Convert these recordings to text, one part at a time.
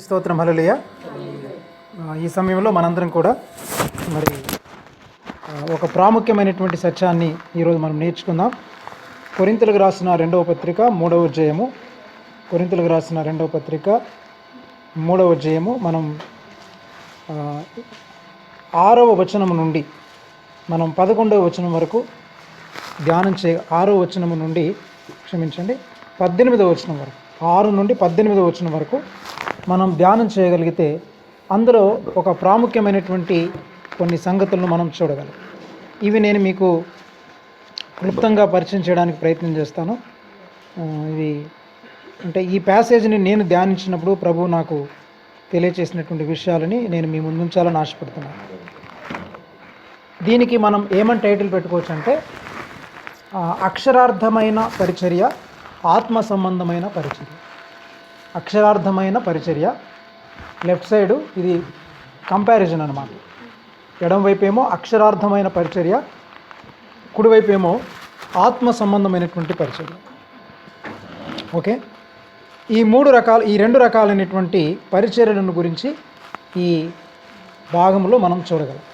స్తోత్రం హల్లెలూయా. ఈ సమయంలో మనందరం కూడా మరి ఒక ప్రాముఖ్యమైనటువంటి సత్యాన్ని ఈరోజు మనం నేర్చుకుందాం. కొరింథీయులకు రాసిన 2వ పత్రిక 3వ అధ్యాయము. కొరింథీయులకు రాసిన 2వ పత్రిక 3వ అధ్యాయము మనం 6వ వచనం నుండి మనం 11వ వచనం వరకు ధ్యానం 6వ వచనం నుండి 18వ వచనం వరకు 6 నుండి 18వ వచనం వరకు మనం ధ్యానం చేయగలిగితే అందులో ఒక ప్రాముఖ్యమైనటువంటి కొన్ని సంగతులను మనం చూడగలం. ఇవి నేను మీకు క్లుప్తంగా పరిచయం చేయడానికి ప్రయత్నం చేస్తాను. ఇవి అంటే ఈ ప్యాసేజ్ని నేను ధ్యానించినప్పుడు ప్రభు నాకు తెలియచేసినటువంటి విషయాలని నేను మీ ముందు ఉంచాలని ఆశపడుతున్నాను. దీనికి మనం ఏమని టైటిల్ పెట్టుకోవచ్చు అంటే అక్షరార్థమైన పరిచర్య, ఆత్మ సంబంధమైన పరిచర్య. అక్షరార్థమైన పరిచర్య, లెఫ్ట్ సైడు ఇది కంపారిజన్ అన్నమాట. ఎడమవైపు ఏమో అక్షరార్థమైన పరిచర్య, కుడివైపు ఏమో ఆత్మ సంబంధమైనటువంటి పరిచర్య. ఓకే, ఈ రెండు రకాలైనటువంటి పరిచర్యలను గురించి ఈ భాగంలో మనం చూడగలం.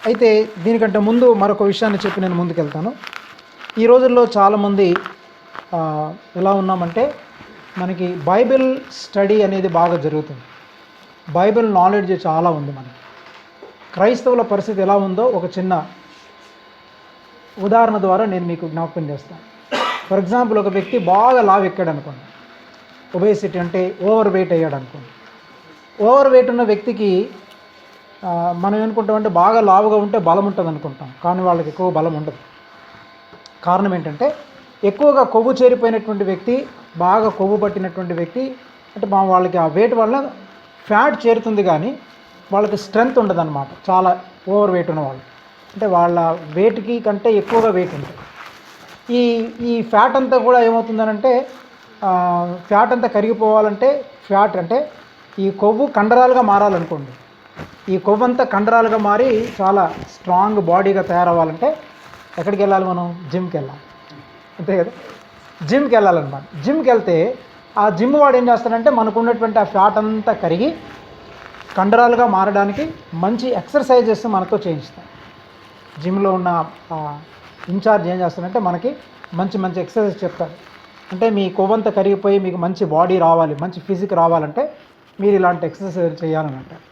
అయితే దీనికంటే ముందు మరొక విషయాన్ని చెప్పి నేను ముందుకెళ్తాను. ఈ రోజుల్లో చాలామంది ఎలా ఉన్నామంటే మనకి బైబిల్ స్టడీ అనేది బాగా జరుగుతుంది. బైబిల్ నాలెడ్జ్ చాలా ఉంది మనకి. క్రైస్తవుల పరిస్థితి ఎలా ఉందో ఒక చిన్న ఉదాహరణ ద్వారా నేను మీకు జ్ఞాపకం చేస్తాను. ఫర్ ఎగ్జాంపుల్, ఒక వ్యక్తి బాగా లావు ఎక్కాడు అనుకోండి, ఒబేసిటీ అంటే ఓవర్ వెయిట్ అయ్యాడు అనుకోండి. ఓవర్ వెయిట్ ఉన్న వ్యక్తికి మనం ఏమనుకుంటామంటే బాగా లావుగా ఉంటే బలం ఉంటుంది అనుకుంటాం, కానీ వాళ్ళకి ఎక్కువ బలం ఉండదు. కారణం ఏంటంటే ఎక్కువగా కొవ్వు చేరిపోయినటువంటి వ్యక్తి, బాగా కొవ్వు పట్టినటువంటి వ్యక్తి అంటే వాళ్ళకి ఆ వెయిట్ వల్ల ఫ్యాట్ చేరుతుంది కానీ వాళ్ళకి స్ట్రెంగ్త్ ఉండదు అనమాట. చాలా ఓవర్ వెయిట్ ఉన్నవాళ్ళు అంటే వాళ్ళ వెయిట్కి కంటే ఎక్కువగా వెయిట్ ఉంటుంది. ఈ ఫ్యాట్ అంతా కూడా ఏమవుతుందనంటే ఫ్యాట్ అంతా కరిగిపోవాలంటే, ఫ్యాట్ అంటే ఈ కొవ్వు కండరాలుగా మారాలనుకోండి, ఈ కొవ్వు అంతా కండరాలుగా మారి చాలా స్ట్రాంగ్ బాడీగా తయారవ్వాలంటే ఎక్కడికి వెళ్ళాలి? మనం జిమ్కి వెళ్ళాలి, అంతే కదా. జిమ్కి వెళ్ళాలన్నమాట. జిమ్కి వెళ్తే ఆ జిమ్ వాడు ఏం చేస్తాడంటే మనకు ఉన్నటువంటి ఆ ఫ్యాట్ అంతా కరిగి కండరాలుగా మారడానికి మంచి ఎక్సర్సైజెస్ మనతో చేయిస్తాం. జిమ్లో ఉన్న ఇన్ఛార్జ్ ఏం చేస్తాడంటే మనకి మంచి మంచి ఎక్సర్సైజ్ చెప్తారు. అంటే మీ కొవ్వంతా కరిగిపోయి మీకు మంచి బాడీ రావాలి, మంచి ఫిజిక్ రావాలంటే మీరు ఇలాంటి ఎక్సర్సైజ్ చేయాలని అంటారు.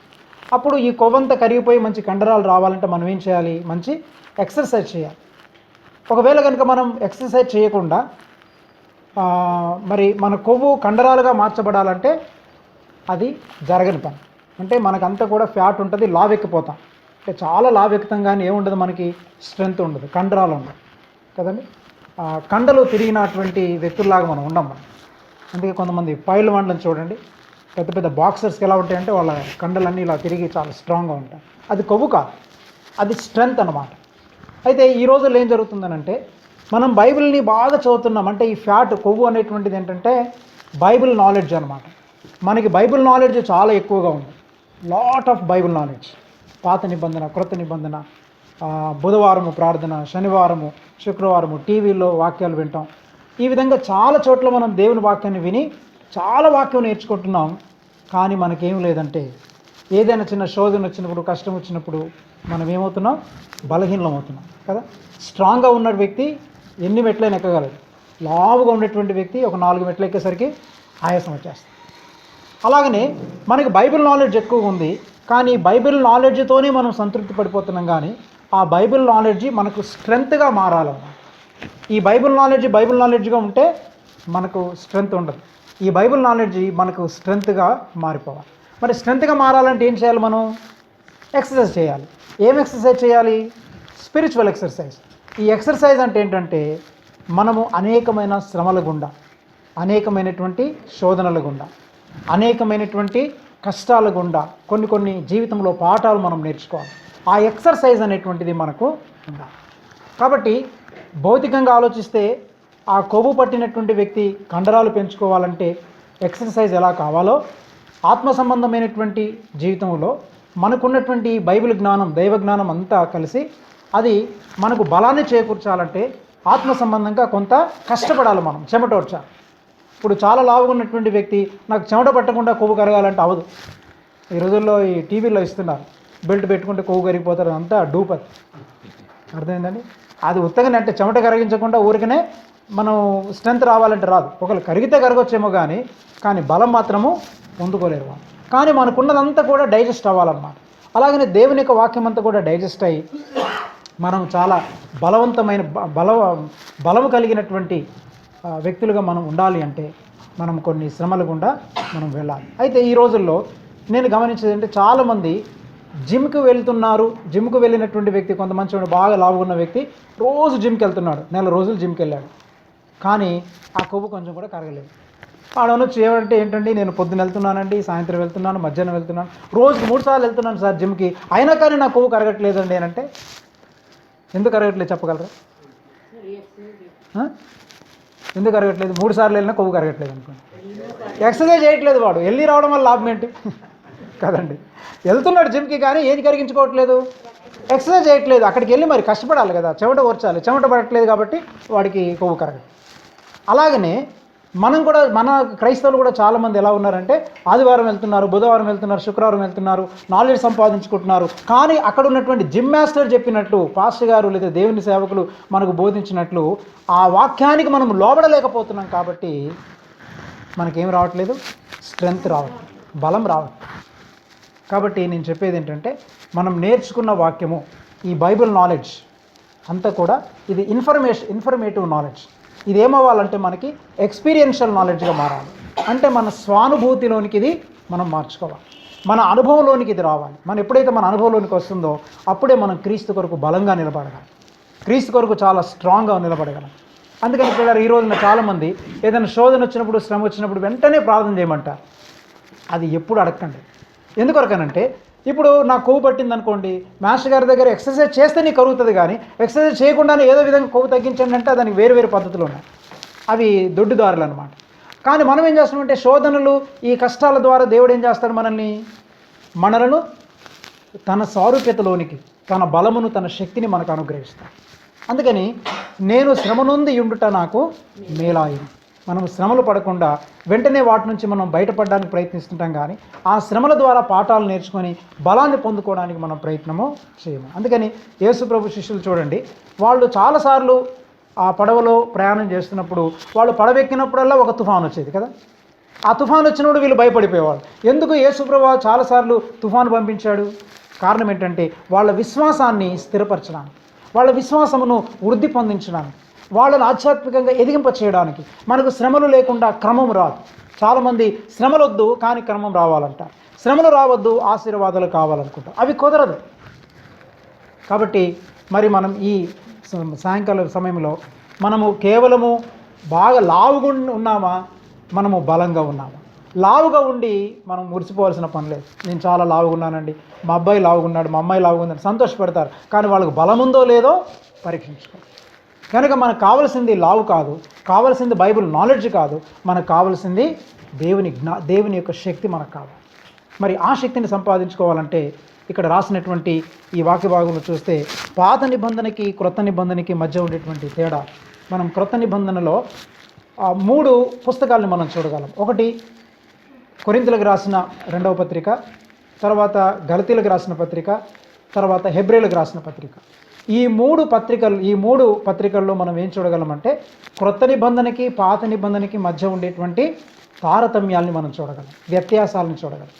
అప్పుడు ఈ కొవ్వంతా కరిగిపోయి మంచి కండరాలు రావాలంటే మనం ఏం చేయాలి? మంచి ఎక్సర్సైజ్ చేయాలి. ఒకవేళ కనుక మనం ఎక్సర్సైజ్ చేయకుండా మరి మన కొవ్వు కండరాలుగా మార్చబడాలంటే అది జరగని పని. అంటే మనకంతా కూడా ఫ్యాట్ ఉంటుంది, లావెక్కిపోతాం. అంటే చాలా లావెక్కుతాం కానీ ఏముండదు, మనకి స్ట్రెంగ్త్ ఉండదు, కండరాలు ఉండదు కదండి. కండలు తిరిగినటువంటి వ్యక్తుల్లాగా మనం ఉండం మనం. అందుకే కొంతమంది పైల్ వంటలను చూడండి, పెద్ద పెద్ద బాక్సర్స్కి ఎలా ఉంటాయంటే వాళ్ళ కండలన్నీ ఇలా తిరిగి చాలా స్ట్రాంగ్గా ఉంటాయి. అది కొవ్వు కాదు, అది స్ట్రెంగ్త్ అన్నమాట. అయితే ఈ రోజుల్లో ఏం జరుగుతుందనంటే మనం బైబిల్ని బాగా చదువుతున్నాం. అంటే ఈ ఫ్యాట్, కొవ్వు అనేటువంటిది ఏంటంటే బైబిల్ నాలెడ్జ్ అనమాట. మనకి బైబిల్ నాలెడ్జ్ చాలా ఎక్కువగా ఉంది. Lot of Bible knowledge. పాత నిబంధన, క్రొత్త నిబంధన, బుధవారము ప్రార్థన, శనివారము, శుక్రవారము టీవీలో వాక్యాలు వింటాం. ఈ విధంగా చాలా చోట్ల మనం దేవుని వాక్యాన్ని విని చాలా వాక్యం నేర్చుకుంటున్నాం. కానీ మనకేం లేదంటే ఏదైనా చిన్న శోధన వచ్చినప్పుడు, కష్టం వచ్చినప్పుడు మనం ఏమవుతున్నాం? బలహీనం అవుతున్నాం కదా. స్ట్రాంగ్గా ఉన్న వ్యక్తి ఎన్ని మెట్లైనా ఎక్కగలడు. లావుగా ఉండేటువంటి వ్యక్తి ఒక 4 మెట్లు ఎక్కేసరికి ఆయాసం వచ్చేస్తుంది. అలాగనే మనకి బైబిల్ నాలెడ్జ్ ఎక్కువగా ఉంది, కానీ బైబిల్ నాలెడ్జ్తోనే మనం సంతృప్తి పడిపోతున్నాం. కానీ ఆ బైబిల్ నాలెడ్జ్ మనకు స్ట్రెంగ్త్గా మారాలన్నమాట. ఈ బైబిల్ నాలెడ్జ్గా ఉంటే మనకు స్ట్రెంగ్త్ ఉండదు. ఈ బైబిల్ నాలెడ్జ్ మనకు స్ట్రెంగ్త్గా మారిపోవాలి. మరి స్ట్రెంగ్త్గా మారాలంటే ఏం చేయాలి? మనం ఎక్సర్సైజ్ చేయాలి. ఏం ఎక్సర్సైజ్ చేయాలి? Spiritual exercise. ఈ ఎక్సర్సైజ్ అంటే ఏంటంటే మనము అనేకమైన శ్రమల గుండా, అనేకమైనటువంటి శోధనల గుండా, అనేకమైనటువంటి కష్టాల గుండా కొన్ని జీవితంలో పాఠాలు మనం నేర్చుకోవాలి. ఆ ఎక్సర్సైజ్ అనేటువంటిది మనకు ఉండాలి. కాబట్టి భౌతికంగా ఆలోచిస్తే ఆ కొవ్వు పట్టినటువంటి వ్యక్తి కండరాలు పెంచుకోవాలంటే ఎక్సర్సైజ్ ఎలా కావాలో, ఆత్మ సంబంధమైనటువంటి జీవితంలో మనకున్నటువంటి బైబిల్ జ్ఞానం, దైవ జ్ఞానం అంతా కలిసి అది మనకు బలాన్ని చేకూర్చాలంటే ఆత్మ సంబంధంగా కొంత కష్టపడాలి, మనం చెమటోడ్చాలి. ఇప్పుడు చాలా లావుగా ఉన్నటువంటి వ్యక్తి నాకు చెమట పట్టకుండా కొవ్వు కరగాలంటే అవదు. ఈ రోజుల్లో ఈ టీవీలో ఇస్తున్నారు, బెల్ట్ పెట్టుకుంటే కొవ్వు కరిగిపోతారు, అంతా డూపర్. అర్థమైందండి? అది ఉత్తగానే అంటే చెమట కరిగించకుండా ఊరికనే మనం స్ట్రెంత్ రావాలంటే రాదు. ఒకళ్ళు కరిగితే కరగొచ్చేమో కానీ బలం మాత్రము పొందుకోలేరు వాళ్ళు. కానీ మనకున్నదంతా కూడా డైజెస్ట్ అవ్వాలన్నమాట. అలాగనే దేవుని యొక్క వాక్యం అంతా కూడా డైజెస్ట్ అయ్యి మనం చాలా బలవంతమైన బలము కలిగినటువంటి వ్యక్తులుగా మనం ఉండాలి అంటే మనం కొన్ని శ్రమల గుండా మనం వెళ్ళాలి. అయితే ఈ రోజుల్లో నేను గమనించేది అంటే చాలామంది జిమ్కి వెళ్తున్నారు. జిమ్కి వెళ్ళినటువంటి వ్యక్తి, కొంతమంది బాగా లావుగున్న వ్యక్తి రోజు జిమ్కి వెళ్తున్నాడు, నెల రోజులు జిమ్కి వెళ్ళాడు, కానీ ఆ కొవ్వు కొంచెం కూడా కరగలేదు. ఆడనొచ్చి ఏమంటే ఏంటండి, నేను పొద్దున వెళ్తున్నానండి, సాయంత్రం వెళ్తున్నాను, మధ్యాహ్నం వెళ్తున్నాను, రోజుకి 3 సార్లు వెళ్తున్నాను సార్ జిమ్కి, అయినా కానీ నా కొవ్వు కరగట్లేదండి అని అంటే ఎందుకు కరగట్లేదు చెప్పగలరా? ఎందుకు కరగట్లేదు? 3 సార్లు వెళ్ళినా కొవ్వు కరగట్లేదు అనుకోండి. ఎక్సర్సైజ్ చేయట్లేదు వాడు, వెళ్ళి రావడం వల్ల లాభం ఏంటి కదండి? వెళ్తున్నాడు జిమ్కి కానీ ఏది కరిగించుకోవట్లేదు, ఎక్సర్సైజ్ చేయట్లేదు. అక్కడికి వెళ్ళి మరి కష్టపడాలి కదా, చెమట ఓర్చాలి, చెమట పడట్లేదు కాబట్టి వాడికి కొవ్వు కరగదు. అలాగనే మనం కూడా, మన క్రైస్తవులు కూడా చాలామంది ఎలా ఉన్నారంటే ఆదివారం వెళ్తున్నారు, బుధవారం వెళ్తున్నారు, శుక్రవారం వెళ్తున్నారు, నాలెడ్జ్ సంపాదించుకుంటున్నారు, కానీ అక్కడ ఉన్నటువంటి జిమ్ మాస్టర్ చెప్పినట్లు, పాస్టర్ గారు లేదా దేవుని సేవకులు మనకు బోధించినట్లు ఆ వాక్యానికి మనం లోబడలేకపోతున్నాం. కాబట్టి మనకేం రావట్లేదు, స్ట్రెంగ్త్ రావట్లేదు, బలం రావట్లేదు. కాబట్టి నేను చెప్పేది ఏంటంటే మనం నేర్చుకున్న వాక్యము, ఈ బైబిల్ నాలెడ్జ్ అంతా కూడా ఇది ఇన్ఫర్మేటివ్ నాలెడ్జ్. ఇది ఏమవ్వాలంటే మనకి ఎక్స్పీరియన్షియల్ నాలెడ్జ్గా మారాలి. అంటే మన స్వానుభూతిలోనికి ఇది మనం మార్చుకోవాలి, మన అనుభవంలోనికి ఇది రావాలి. మనం ఎప్పుడైతే మన అనుభవంలోనికి వస్తుందో అప్పుడే మనం క్రీస్తు కొరకు బలంగా నిలబడగలం, క్రీస్తు కొరకు చాలా స్ట్రాంగ్గా నిలబడగలం. అందుకని ఇప్పుడు ఈ రోజున చాలామంది ఏదైనా శోధన వచ్చినప్పుడు, శ్రమ వచ్చినప్పుడు వెంటనే ప్రార్థన చేయమంటారు. అది ఎప్పుడు అడగండి. ఎందుకొరకనంటే ఇప్పుడు నాకు కొవ్వు పట్టింది అనుకోండి, మాస్టర్ గారి దగ్గర ఎక్సర్సైజ్ చేస్తే నీకు కరుగుతుంది, కానీ ఎక్సర్సైజ్ చేయకుండానే ఏదో విధంగా కొవ్వు తగ్గించండి అంటే దానికి వేరు పద్ధతులు ఉన్నాయి, అవి దొడ్డుదారులు అనమాట. కానీ మనం ఏం చేస్తామంటే శోధనలు, ఈ కష్టాల ద్వారా దేవుడు ఏం చేస్తాడు, మనలను తన సారూప్యతలోనికి, తన బలమును, తన శక్తిని మనకు అనుగ్రహిస్తాడు. అందుకని నేను శ్రమ నుండి ఉండుట నాకు మేలాయి. మనం శ్రమలు పడకుండా వెంటనే వాటి నుంచి మనం బయటపడడానికి ప్రయత్నిస్తుంటాం, కానీ ఆ శ్రమల ద్వారా పాఠాలు నేర్చుకొని బలాన్ని పొందుకోవడానికి మనం ప్రయత్నము చేయము. అందుకని యేసు ప్రభు శిష్యులు చూడండి, వాళ్ళు చాలాసార్లు ఆ పడవలో ప్రయాణం చేస్తున్నప్పుడు వాళ్ళు పడవెక్కినప్పుడల్లా ఒక తుఫాను వచ్చేది కదా. ఆ తుఫాను వచ్చినప్పుడు వీళ్ళు భయపడిపోయేవాళ్ళు. ఎందుకు యేసు ప్రభు చాలాసార్లు తుఫాను పంపించాడు? కారణం ఏంటంటే వాళ్ళ విశ్వాసాన్ని స్థిరపరచడానికి, వాళ్ళ విశ్వాసమును వృద్ధి పొందించడానికి, వాళ్ళని ఆధ్యాత్మికంగా ఎదిగింప చేయడానికి. మనకు శ్రమలు లేకుండా క్రమం రాదు. చాలామంది శ్రమలు వద్దు కానీ క్రమం రావాలంటారు, శ్రమలు రావద్దు ఆశీర్వాదాలు కావాలనుకుంటారు, అవి కుదరదు. కాబట్టి మరి మనం ఈ సాయంకాల సమయంలో మనము కేవలము బాగా లావుగా ఉన్నామా, మనము బలంగా ఉన్నామా? లావుగా ఉండి మనం మురిసిపోవాల్సిన పని లేదు. నేను చాలా లావుగా ఉన్నానండి, మా అబ్బాయి లావుగా ఉన్నాడు, మా అమ్మాయి లావుగా ఉందని సంతోషపడతారు, కానీ వాళ్ళకు బలం ఉందో లేదో పరీక్షించుకోవాలి. కనుక మనకు కావాల్సింది లావు కాదు, కావాల్సింది బైబిల్ నాలెడ్జ్ కాదు, మనకు కావాల్సింది దేవుని యొక్క శక్తి మనకు కావాలి. మరి ఆ శక్తిని సంపాదించుకోవాలంటే ఇక్కడ రాసినటువంటి ఈ వాక్య భాగంలో చూస్తే పాత నిబంధనకి క్రొత్త నిబంధనకి మధ్య ఉండేటువంటి తేడా, మనం క్రొత్త నిబంధనలో 3 పుస్తకాలను మనం చూడగలం. ఒకటి కొరింథీయులకు రాసిన 2వ పత్రిక, తర్వాత గలతీయులకు రాసిన పత్రిక, తర్వాత హెబ్రీయులకు రాసిన పత్రిక. ఈ 3 పత్రికల్లో మనం ఏం చూడగలమంటే క్రొత్త నిబంధనకి పాత నిబంధనకి మధ్య ఉండేటువంటి తారతమ్యాల్ని మనం చూడగలం, వ్యత్యాసాలను చూడగలం.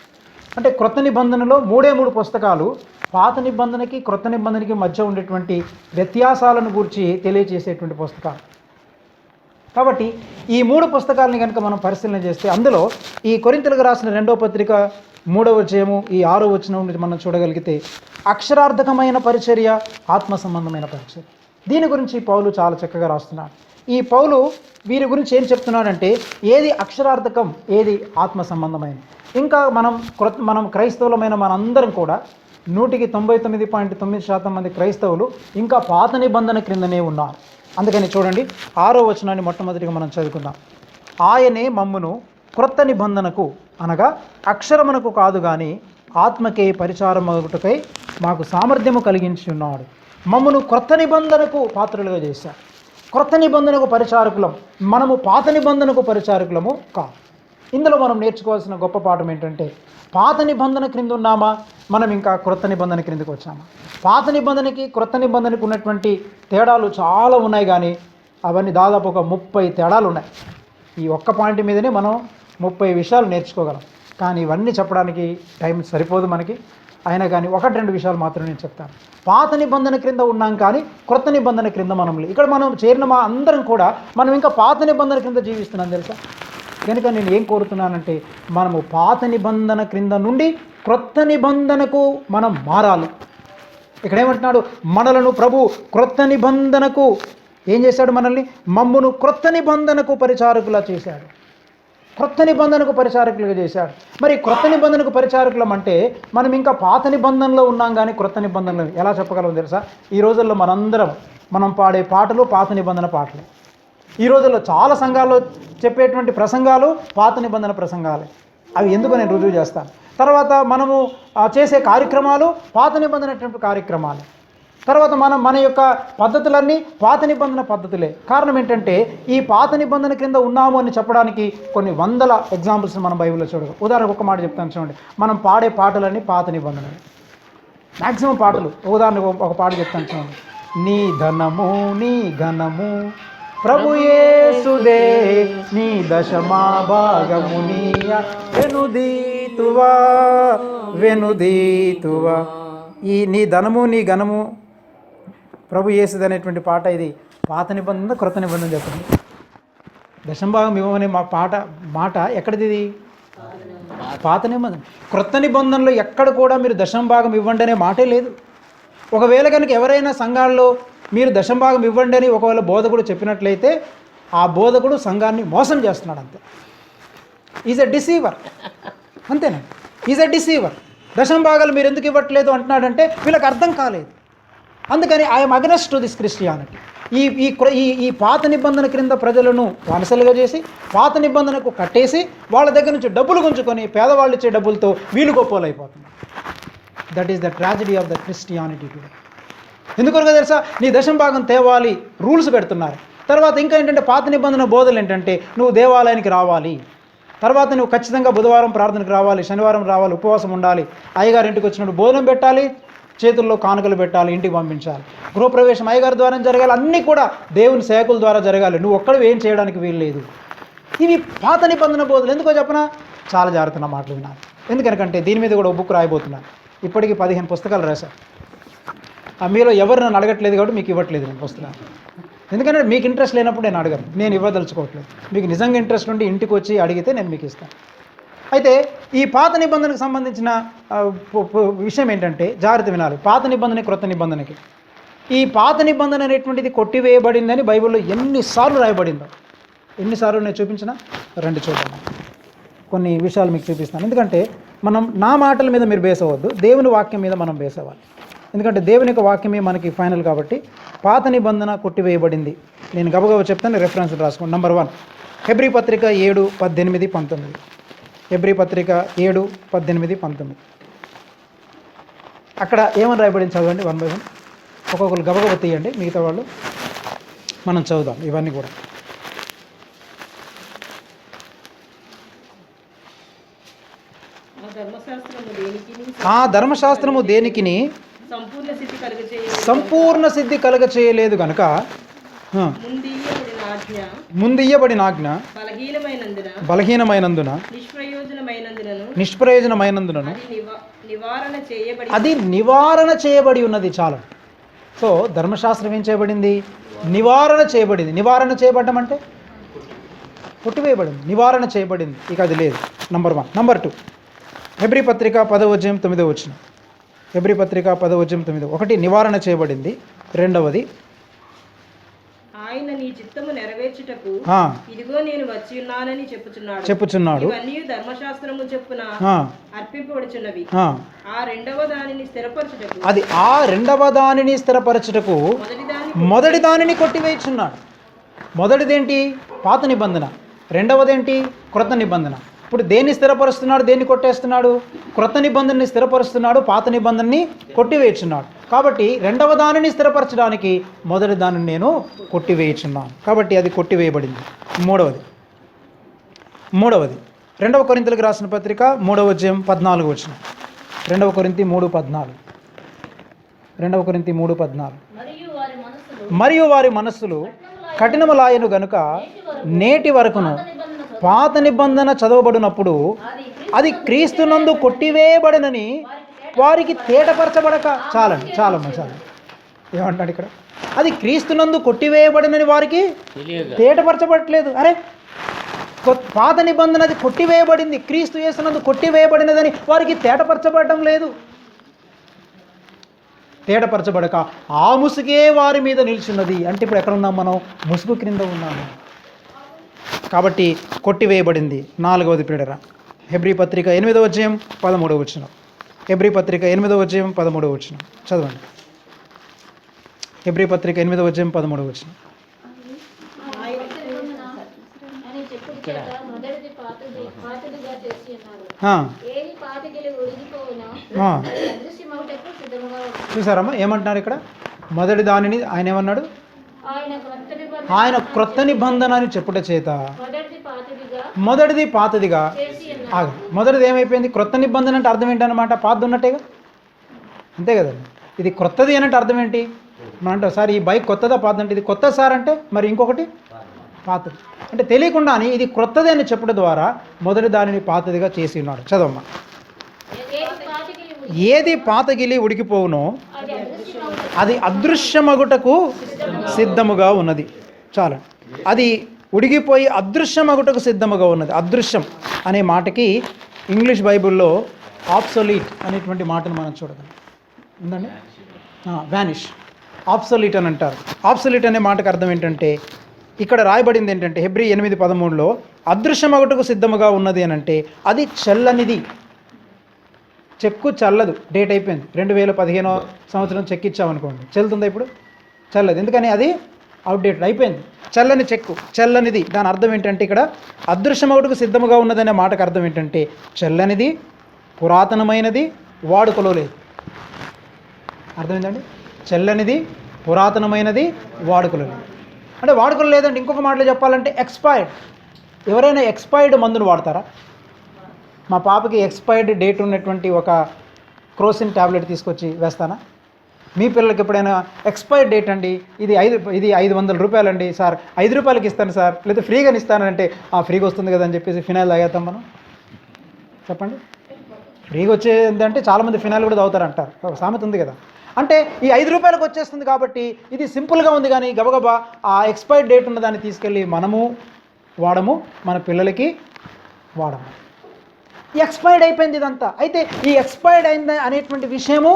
అంటే క్రొత్త నిబంధనలో 3 పుస్తకాలు పాత నిబంధనకి క్రొత్త నిబంధనకి మధ్య ఉండేటువంటి వ్యత్యాసాలను గురించి తెలియజేసేటువంటి పుస్తకాలు. కాబట్టి ఈ 3 పుస్తకాలని కనుక మనం పరిశీలన చేస్తే అందులో ఈ కొరింథీయులకు రాసిన 2వ పత్రిక 3వ అధ్యాయము ఈ 6వ వచనం నుండి మనం చూడగలిగితే అక్షరార్థకమైన పరిచర్య, ఆత్మ సంబంధమైన పరిచర్య, దీని గురించి పౌలు చాలా చక్కగా రాస్తున్నాడు. ఈ పౌలు వీరి గురించి ఏం చెప్తున్నాడంటే ఏది అక్షరార్థకం, ఏది ఆత్మ సంబంధమైనది. ఇంకా మనం క్రైస్తవులమైన మనందరం కూడా 99.9% మంది క్రైస్తవులు ఇంకా పాత నిబంధన క్రిందనే ఉన్నారు. అందుకని చూడండి 6వ వచనాన్ని మొట్టమొదటిగా మనం చదువుకుందాం. ఆయనే మమ్మును క్రొత్త నిబంధనకు అనగా అక్షరమునకు కాదు కానీ ఆత్మకే పరిచారమగుటకై మాకు సామర్థ్యము కలిగించి ఉన్నాడు. మమ్మను క్రొత్త నిబంధనకు పాత్రలుగా చేశాడు. క్రొత్త నిబంధనకు పరిచారకులం, మనము పాత నిబంధనకు పరిచారకులము కాదు. ఇందులో మనం నేర్చుకోవాల్సిన గొప్ప పాఠం ఏంటంటే, పాత నిబంధన క్రింద ఉన్నామా, మనం ఇంకా క్రొత్త నిబంధన క్రిందకు వచ్చామా? పాత నిబంధనకి క్రొత్త నిబంధనకు ఉన్నటువంటి తేడాలు చాలా ఉన్నాయి, కానీ అవన్నీ దాదాపు ఒక 30 తేడాలు ఉన్నాయి. ఈ ఒక్క పాయింట్ మీదనే మనం 30 విషయాలు నేర్చుకోగలం. కానీ ఇవన్నీ చెప్పడానికి టైం సరిపోదు మనకి. అయినా కానీ 1-2 విషయాలు మాత్రం నేను చెప్తాను. పాత నిబంధన క్రింద ఉన్నాం, కానీ క్రొత్త నిబంధన క్రింద మనం లేదు. ఇక్కడ మనం చేరిన మా అందరం కూడా మనం ఇంకా పాత నిబంధన క్రింద జీవిస్తున్నాం తెలుసా. కనుక నేను ఏం కోరుతున్నానంటే, మనము పాత నిబంధన క్రింద నుండి క్రొత్త నిబంధనకు మనం మారాలి. ఇక్కడ ఏమంటున్నాడు, మనలను ప్రభు క్రొత్త నిబంధనకు ఏం చేశాడు, మనల్ని మమ్మును క్రొత్త నిబంధనకు పరిచారకులా చేశాడు, క్రొత్త నిబంధనకు పరిచారకులుగా చేశాడు. మరి క్రొత్త నిబంధనకు పరిచారకులం అంటే మనం ఇంకా పాత నిబంధనలో ఉన్నాం, కానీ క్రొత్త నిబంధనలు ఎలా చెప్పగలం తెలుసా. ఈ రోజుల్లో మనం పాడే పాటలు పాత నిబంధన పాటలు. ఈ రోజుల్లో చాలా సంఘాల్లో చెప్పేటువంటి ప్రసంగాలు పాత నిబంధన ప్రసంగాలే. అవి ఎందుకు నేను రుజువు చేస్తాను. తర్వాత మనము చేసే కార్యక్రమాలు పాత నిబంధన కార్యక్రమాలు. తర్వాత మన యొక్క పద్ధతులన్నీ పాత నిబంధన పద్ధతులే. కారణం ఏంటంటే, ఈ పాత నిబంధన క్రింద ఉన్నాము అని చెప్పడానికి కొన్ని వందల ఎగ్జాంపుల్స్ మనం బైబిల్లో చూడగలం. ఉదాహరణకు ఒక మాట చెప్తాను చూడండి. మనం పాడే పాటలన్నీ పాత నిబంధనలు, మ్యాక్సిమం పాటలు. ఉదాహరణకు ఒక పాట చెప్తాను చూడండి. నీ ధనము నీ ఘనము ప్రభు యేసుదే, నీ దశమా భాగము నీయ వెనుదీతువా వెనుదీతువా. ఈ నీ ధనము నీ ఘనము ప్రభు యేసుది అనేటువంటి పాట ఇది పాత నిబంధన క్రొత్త నిబంధన చెప్పండి. దశంభాగం ఇవ్వమనే మాట ఎక్కడిది? ఇది పాత నిబంధన. క్రొత్త నిబంధనలో ఎక్కడ కూడా మీరు దశంభాగం ఇవ్వండి అనే మాటే లేదు. ఒకవేళ కనుక ఎవరైనా సంఘాల్లో మీరు దశంభాగం ఇవ్వండి అని ఒకవేళ బోధకుడు చెప్పినట్లయితే, ఆ బోధకుడు సంఘాన్ని మోసం చేస్తున్నాడు, అంతే. ఈజ్ ఎ డిసీవర్, అంతేనా? Is a deceiver. దశంభాగాలు మీరు ఎందుకు ఇవ్వట్లేదు అంటున్నాడంటే వీళ్ళకి అర్థం కాలేదు. అందుకని I'm against to this Christianity. ఈ పాత నిబంధన క్రింద ప్రజలను బానిసలుగా చేసి పాత నిబంధనకు కట్టేసి వాళ్ళ దగ్గర నుంచి డబ్బులు గుంజుకొని పేదవాళ్ళు ఇచ్చే డబ్బులతో వీళ్ళు గొప్పలైపోతున్నారు. That is the tragedy of the Christianity today. ఎందుకొరగా తెలుసా, నీ దశంభాగం తేవాలి రూల్స్ పెడుతున్నారు. తర్వాత ఇంకా ఏంటంటే, పాత నిబంధన బోధలు ఏంటంటే, నువ్వు దేవాలయానికి రావాలి, తర్వాత నువ్వు ఖచ్చితంగా బుధవారం ప్రార్థనకు రావాలి, శనివారం రావాలి, ఉపవాసం ఉండాలి, అయ్యగారి ఇంటికి వచ్చినప్పుడు భోజనం పెట్టాలి, చేతుల్లో కానుకలు పెట్టాలి, ఇంటికి పంపించాలి, గృహప్రవేశం అయ్యగారి ద్వారా జరగాలి, అన్నీ కూడా దేవుని సేవకుల ద్వారా జరగాలి, నువ్వు ఒక్కడు ఏం చేయడానికి వీలు లేదు. ఇవి పాత నిబంధన బోధలు. ఎందుకో చెప్పనా, చాలా జాగ్రత్తగా మాటలు వినాలి. ఎందుకనకంటే దీని మీద కూడా ఒక బుక్ రాయబోతున్నాను. ఇప్పటికీ 15 పుస్తకాలు రాశాను. మీలో ఎవరు నన్ను అడగట్లేదు కాబట్టి మీకు ఇవ్వట్లేదు నేను పుస్తకాలు. ఎందుకంటే మీకు ఇంట్రెస్ట్ లేనప్పుడు నేను అడగను, నేను ఇవ్వదలుచుకోవట్లేదు. మీకు నిజంగా ఇంట్రెస్ట్ ఉండి ఇంటికి వచ్చి అడిగితే నేను మీకు ఇస్తాను. అయితే ఈ పాత నిబంధనకు సంబంధించిన విషయం ఏంటంటే, జాగ్రత్త వినాలి. పాత నిబంధన క్రొత్త నిబంధనకి, ఈ పాత నిబంధన అనేటువంటిది కొట్టివేయబడిందని బైబిల్లో ఎన్నిసార్లు రాయబడిందో, ఎన్నిసార్లు నేను చూపించిన రండి చూడండి. కొన్ని విషయాలు మీకు చూపిస్తాను. ఎందుకంటే మనం నా మాటల మీద మీరు బేస్ అవ్వద్దు, దేవుని వాక్యం మీద మనం బేస్ అవ్వాలి. ఎందుకంటే దేవుని యొక్క వాక్యమే మనకి ఫైనల్ కాబట్టి. పాత నిబంధన కొట్టివేయబడింది. నేను గబగబ చెప్తాను, రెఫరెన్స్ రాసుకోండి. నంబర్ 1 హెబ్రీ పత్రిక 7:18-19. హెబ్రీ పత్రిక 7:18-19. అక్కడ ఏమని రాయబడింది చదవండి 1 by 1. ఒక్కొక్కరు గబగబ తీయండి, మిగతా వాళ్ళు మనం చదువుదాం ఇవన్నీ కూడా. ఆ ధర్మశాస్త్రము దేనికిని సంపూర్ణ సిద్ధి కలుగ చేయలేదు కనుక ముందియ్యబడిన ఆజ్ఞ బలహీనమైనందున నిష్ప్రయోజనమైనందున అది నివారణ చేయబడి ఉన్నది. చాలా. సో ధర్మశాస్త్రం ఏం చేయబడింది? నివారణ చేయబడింది. నివారణ చేయబడ్డం అంటే కొట్టివేయబడింది, నివారణ చేయబడింది. ఇక అది లేదు. నంబర్ 1. నంబర్ 2 హెబ్రీ పత్రిక 10:9. హెబ్రీ పత్రిక 10:9. 1 నివారణ చేయబడింది. 2వది ఆయన నీ చిత్తము నెరవేర్చుటకు ఇదిగో నేను వచ్చి ఉన్నానని చెప్పుచున్నాడు. ఇవన్నీ ధర్మశాస్త్రము చెప్పున అర్పింపబడుచున్నవి. ఆ రెండవ దానిని స్థిరపరచుటకు, అది ఆ రెండవ దానిని స్థిరపరచుటకు మొదటి దానిని కొట్టివేయుచున్నాడు. మొదటిదేంటి? పాత నిబంధన. రెండవదేంటి? క్రొత్త నిబంధన. ఇప్పుడు దేన్ని స్థిరపరుస్తున్నాడు, దేన్ని కొట్టేస్తున్నాడు? క్రొత్త నిబంధనని స్థిరపరుస్తున్నాడు, పాత నిబంధనని కొట్టివేయుచున్నాడు. కాబట్టి రెండవ దానిని స్థిరపరచడానికి మొదటి దానిని నేను కొట్టివేయుచున్నాను. కాబట్టి అది కొట్టివేయబడింది. మూడవది 2 కొరింథీయులకు రాసిన పత్రిక 3వ అధ్యాయం 14వ వచనం. 2 కొరింథీ 3:14. 2 కొరింథీ 3:14. మరియు వారి మనస్సులు కఠినములాయను గనుక నేటి వరకును పాత నిబంధన చదవబడినప్పుడు అది క్రీస్తునందు కొట్టివేయబడినని వారికి తేటపరచబడక చాలమ్మా. ఏమంటాడు ఇక్కడ? అది క్రీస్తునందు కొట్టివేయబడినని వారికి తేటపరచబడట్లేదు. అరే, పాత నిబంధన అది కొట్టివేయబడింది, క్రీస్తు యేసునందు కొట్టివేయబడినదని వారికి తేటపరచబడడం లేదు. తేటపరచబడక ఆ ముసుగే వారి మీద నిల్చున్నది. అంటే ఇప్పుడు ఎక్కడ ఉన్నాం మనం? ముసుగు క్రింద ఉన్నాము. కాబట్టి కొట్టివేయబడింది. 4వది ప్రియులారా, హెబ్రీ పత్రిక 8వ అధ్యాయం 13వ వచనం. హెబ్రీ పత్రిక 8వ అధ్యాయం 13వ వచనం చదవండి. హెబ్రీ పత్రిక 8వ అధ్యాయం 13వ వచనం. చూసారమ్మా ఏమంటున్నారు ఇక్కడ? మొదటి దానిని ఆయన ఏమన్నాడు? ఆయన క్రొత్త నిబంధన అని చెప్పుట చేత మొదటిది పాతదిగా. మొదటిది ఏమైపోయింది? క్రొత్త నిబంధన అంటే అర్థం ఏంటన్నమాట? పాతది ఉన్నట్టేగా, అంతే కదండి. ఇది క్రొత్తది అని అంటే అర్థం ఏంటి? మనం అంటే సార్ ఈ బైక్ కొత్తదా పాతది అంటే ఇది కొత్త సార్ అంటే మరి ఇంకొకటి పాతది అంటే తెలియకుండానే ఇది క్రొత్తది అని చెప్పడం ద్వారా మొదటి దానిని పాతదిగా చేసి ఉన్నాడు. చదవమ్మా. ఏది పాతగిలి ఉడికిపోవునో అది అదృశ్యమగుటకు సిద్ధముగా ఉన్నది. చాలా, అది ఉడిగిపోయి అదృశ్యమగుటకు సిద్ధముగా ఉన్నది. అదృశ్యం అనే మాటకి ఇంగ్లీష్ బైబిల్లో ఆబ్సొలీట్ అనేటువంటి మాటను మనం చూడగలం. ఉందండి, వ్యానిష్, ఆబ్సొలీట్ అని అంటారు. ఆబ్సొలీట్ అనే మాటకు అర్థం ఏంటంటే ఇక్కడ రాయబడింది ఏంటంటే హెబ్రీ 8:13లో అదృశ్యమగుటకు సిద్ధముగా ఉన్నది అని అంటే అది చల్లనిది. చెక్కు చల్లదు, డేట్ అయిపోయింది. 2015వ సంవత్సరం చెక్ ఇచ్చామనుకోండి, చెల్లుతుందా ఇప్పుడు? చల్లదు. ఎందుకని? అది అవుట్డేటెడ్ అయిపోయింది. చల్లని చెక్కు, చల్లనిది. దాని అర్థం ఏంటంటే ఇక్కడ అదృశ్యమగుటకు సిద్ధముగా ఉన్నదనే మాటకు అర్థం ఏంటంటే చల్లనిది, పురాతనమైనది, వాడుకలో లేదు. అర్థమైందండి? చల్లనిది, పురాతనమైనది, వాడుకలో లేదు. అంటే వాడుకలో లేదంటే ఇంకొక మాటలో చెప్పాలంటే ఎక్స్పైర్డ్. ఎవరైనా ఎక్స్పైర్డ్ మందును వాడతారా? మా పాపకి ఎక్స్పైర్డ్ డేట్ ఉన్నటువంటి ఒక క్రోసిన్ ట్యాబ్లెట్ తీసుకొచ్చి వేస్తానా? మీ పిల్లలకి ఎప్పుడైనా ఎక్స్పైర్డ్ డేట్ అండి, ఇది 500 రూపాయలండి సార్, 5 రూపాయలకి ఇస్తాను సార్, లేదా ఫ్రీగా ఇస్తానంటే ఫ్రీగా వస్తుంది కదా అని చెప్పేసి ఫినాయిల్ తాగేస్తాం మనం? చెప్పండి. ఫ్రీగా వచ్చేదంటే చాలామంది ఫినాయిల్ కూడా తాగుతారంటారు, ఒక సామెత ఉంది కదా. అంటే ఈ 5 రూపాయలకు వచ్చేస్తుంది కాబట్టి ఇది సింపుల్గా ఉంది, కానీ గబగబా ఆ ఎక్స్పైర్డ్ డేట్ ఉన్న దాన్ని తీసుకెళ్ళి మనము వాడము, మన పిల్లలకి వాడము. ఎక్స్పైర్డ్ అయిపోయింది ఇదంతా. అయితే ఈ ఎక్స్పైర్డ్ అయింది అనేటువంటి విషయము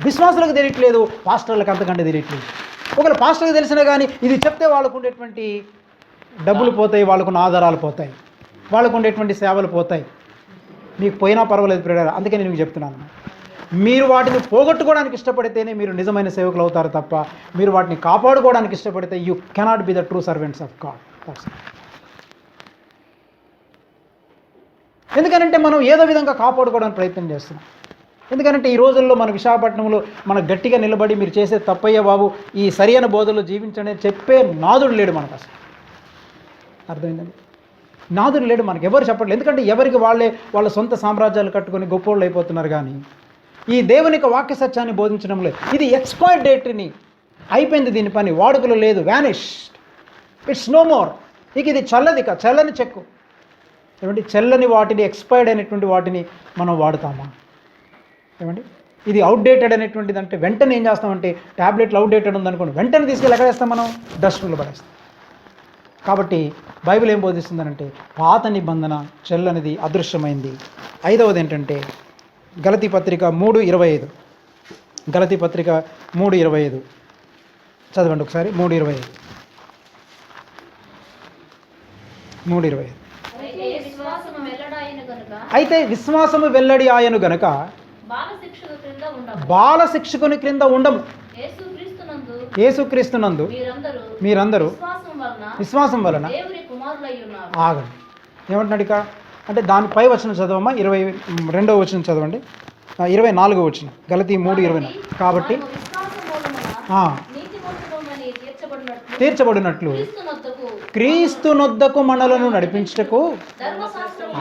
విశ్వాసులకు తెలియట్లేదు, పాస్టర్లకు అంతకంటే తెలియట్లేదు. ఒకవేళ పాస్టర్కి తెలిసినా కానీ ఇది చెప్తే వాళ్ళకు ఉండేటువంటి డబ్బులు పోతాయి, వాళ్ళకున్న ఆధారాలు పోతాయి, వాళ్ళకు ఉండేటువంటి సేవలు పోతాయి. మీకు పోయినా పర్వాలేదు ప్రియులారా, అందుకే నేను మీకు చెప్తున్నాను. మీరు వాటిని పోగొట్టుకోవడానికి ఇష్టపడితేనే మీరు నిజమైన సేవకులు అవుతారు తప్ప మీరు వాటిని కాపాడుకోవడానికి ఇష్టపడితే you cannot be the true servants of God. ఎందుకనంటే మనం ఏదో విధంగా కాపాడుకోవడానికి ప్రయత్నం చేస్తున్నాం. ఎందుకంటే ఈ రోజుల్లో మన విశాఖపట్నంలో మన గట్టిగా నిలబడి మీరు చేసే తప్పయ్యే బాబు, ఈ సరైన బోధలో జీవించండి చెప్పే నాదుడు లేడు మనకు. అసలు అర్థమైందండి? నాదుడు లేడు మనకు, ఎవరు చెప్పట్లేదు. ఎందుకంటే ఎవరికి వాళ్ళ సొంత సామ్రాజ్యాలు కట్టుకొని గొప్పోళ్ళు అయిపోతున్నారు, కానీ ఈ దేవుని యొక్క వాక్య సత్యాన్ని బోధించడం లేదు. ఇది ఎక్స్పైర్డ్ డేట్ని అయిపోయింది, దీని పని వాడుకలో లేదు, వ్యానిష్డ్, ఇట్స్ నో మోర్. ఇక ఇది చల్లని చెక్కు. ఏమండి? చల్లని వాటిని, ఎక్స్పైర్డ్ అయినటువంటి వాటిని మనం వాడుతామా? ఏమండి? ఇది అవుట్డేటెడ్ అనేటువంటిది అంటే వెంటనే ఏం చేస్తామంటే ట్యాబ్లెట్లు అవుట్డేటెడ్ ఉందనుకోండి, వెంటనే తీసుకెళ్ళి ఎక్కడ వేస్తాం మనం? డస్ట్బిన్లో పడేస్తాం. కాబట్టి బైబిల్ ఏం బోధిస్తుందనంటే పాత నిబంధన చల్లనిది, అదృశ్యమైంది. 5వది ఏంటంటే గలతీ పత్రిక 3:25. గలతీ పత్రిక 3:25 చదవండి ఒకసారి. 3:25. అయితే విశ్వాసము వెల్లడి ఆయను గనుక బాల శిక్షకుని క్రింద ఉండము. యేసుక్రీస్తునందు మీరందరూ విశ్వాసం వలన ఆగండి. ఏమంటున్నాడు ఇక? అంటే దానిపై వచనం చదవమ్మా, 22వ వచనం చదవండి, 24వ వచనం, గలతీ 3:24. కాబట్టి తీర్చబడినట్లు క్రీస్తునొద్దకు మనలను నడిపించుటకు,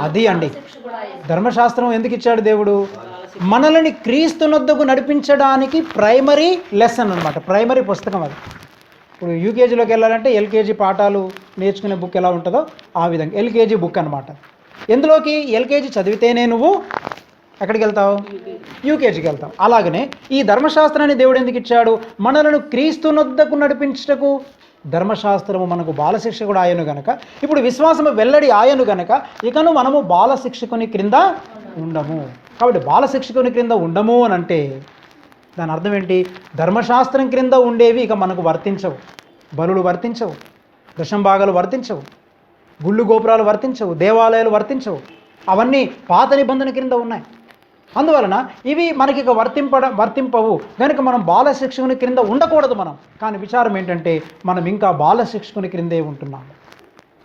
అది అండి ధర్మశాస్త్రం ఎందుకు ఇచ్చాడు దేవుడు? మనల్ని క్రీస్తునొద్దకు నడిపించడానికి ప్రైమరీ లెసన్ అనమాట, ప్రైమరీ పుస్తకం అది. ఇప్పుడు యూకేజీలోకి వెళ్ళాలంటే ఎల్కేజీ పాఠాలు నేర్చుకునే బుక్ ఎలా ఉంటుందో ఆ విధంగా ఎల్కేజీ బుక్ అనమాట. ఎందులోకి ఎల్కేజీ చదివితేనే నువ్వు ఎక్కడికి వెళ్తావు? యూకేజీకి వెళ్తావు. అలాగనే ఈ ధర్మశాస్త్రాన్ని దేవుడు ఎందుకు ఇచ్చాడు? మనలను క్రీస్తునొద్దకు నడిపించుటకు. ధర్మశాస్త్రము మనకు బాలశిక్షకుడు ఆయను గనక, ఇప్పుడు విశ్వాసము వెల్లడి ఆయను గనక ఇకను మనము బాలశిక్షకుని క్రింద ఉండము. కాబట్టి బాలశిక్షకుని క్రింద ఉండము అని అంటే దాని అర్థం ఏంటి? ధర్మశాస్త్రం క్రింద ఉండేవి ఇక మనకు వర్తించవు. బలులు వర్తించవు, దశంభాగాలు వర్తించవు, గుళ్ళు గోపురాలు వర్తించవు, దేవాలయాలు వర్తించవు. అవన్నీ పాత నిబంధన క్రింద ఉన్నాయి. అందువలన ఇవి మనకి ఇక వర్తింపవు కనుక మనం బాలశిక్షకుని క్రింద ఉండకూడదు మనం. కానీ విచారం ఏంటంటే మనం ఇంకా బాలశిక్షకుని క్రిందే ఉంటున్నాము.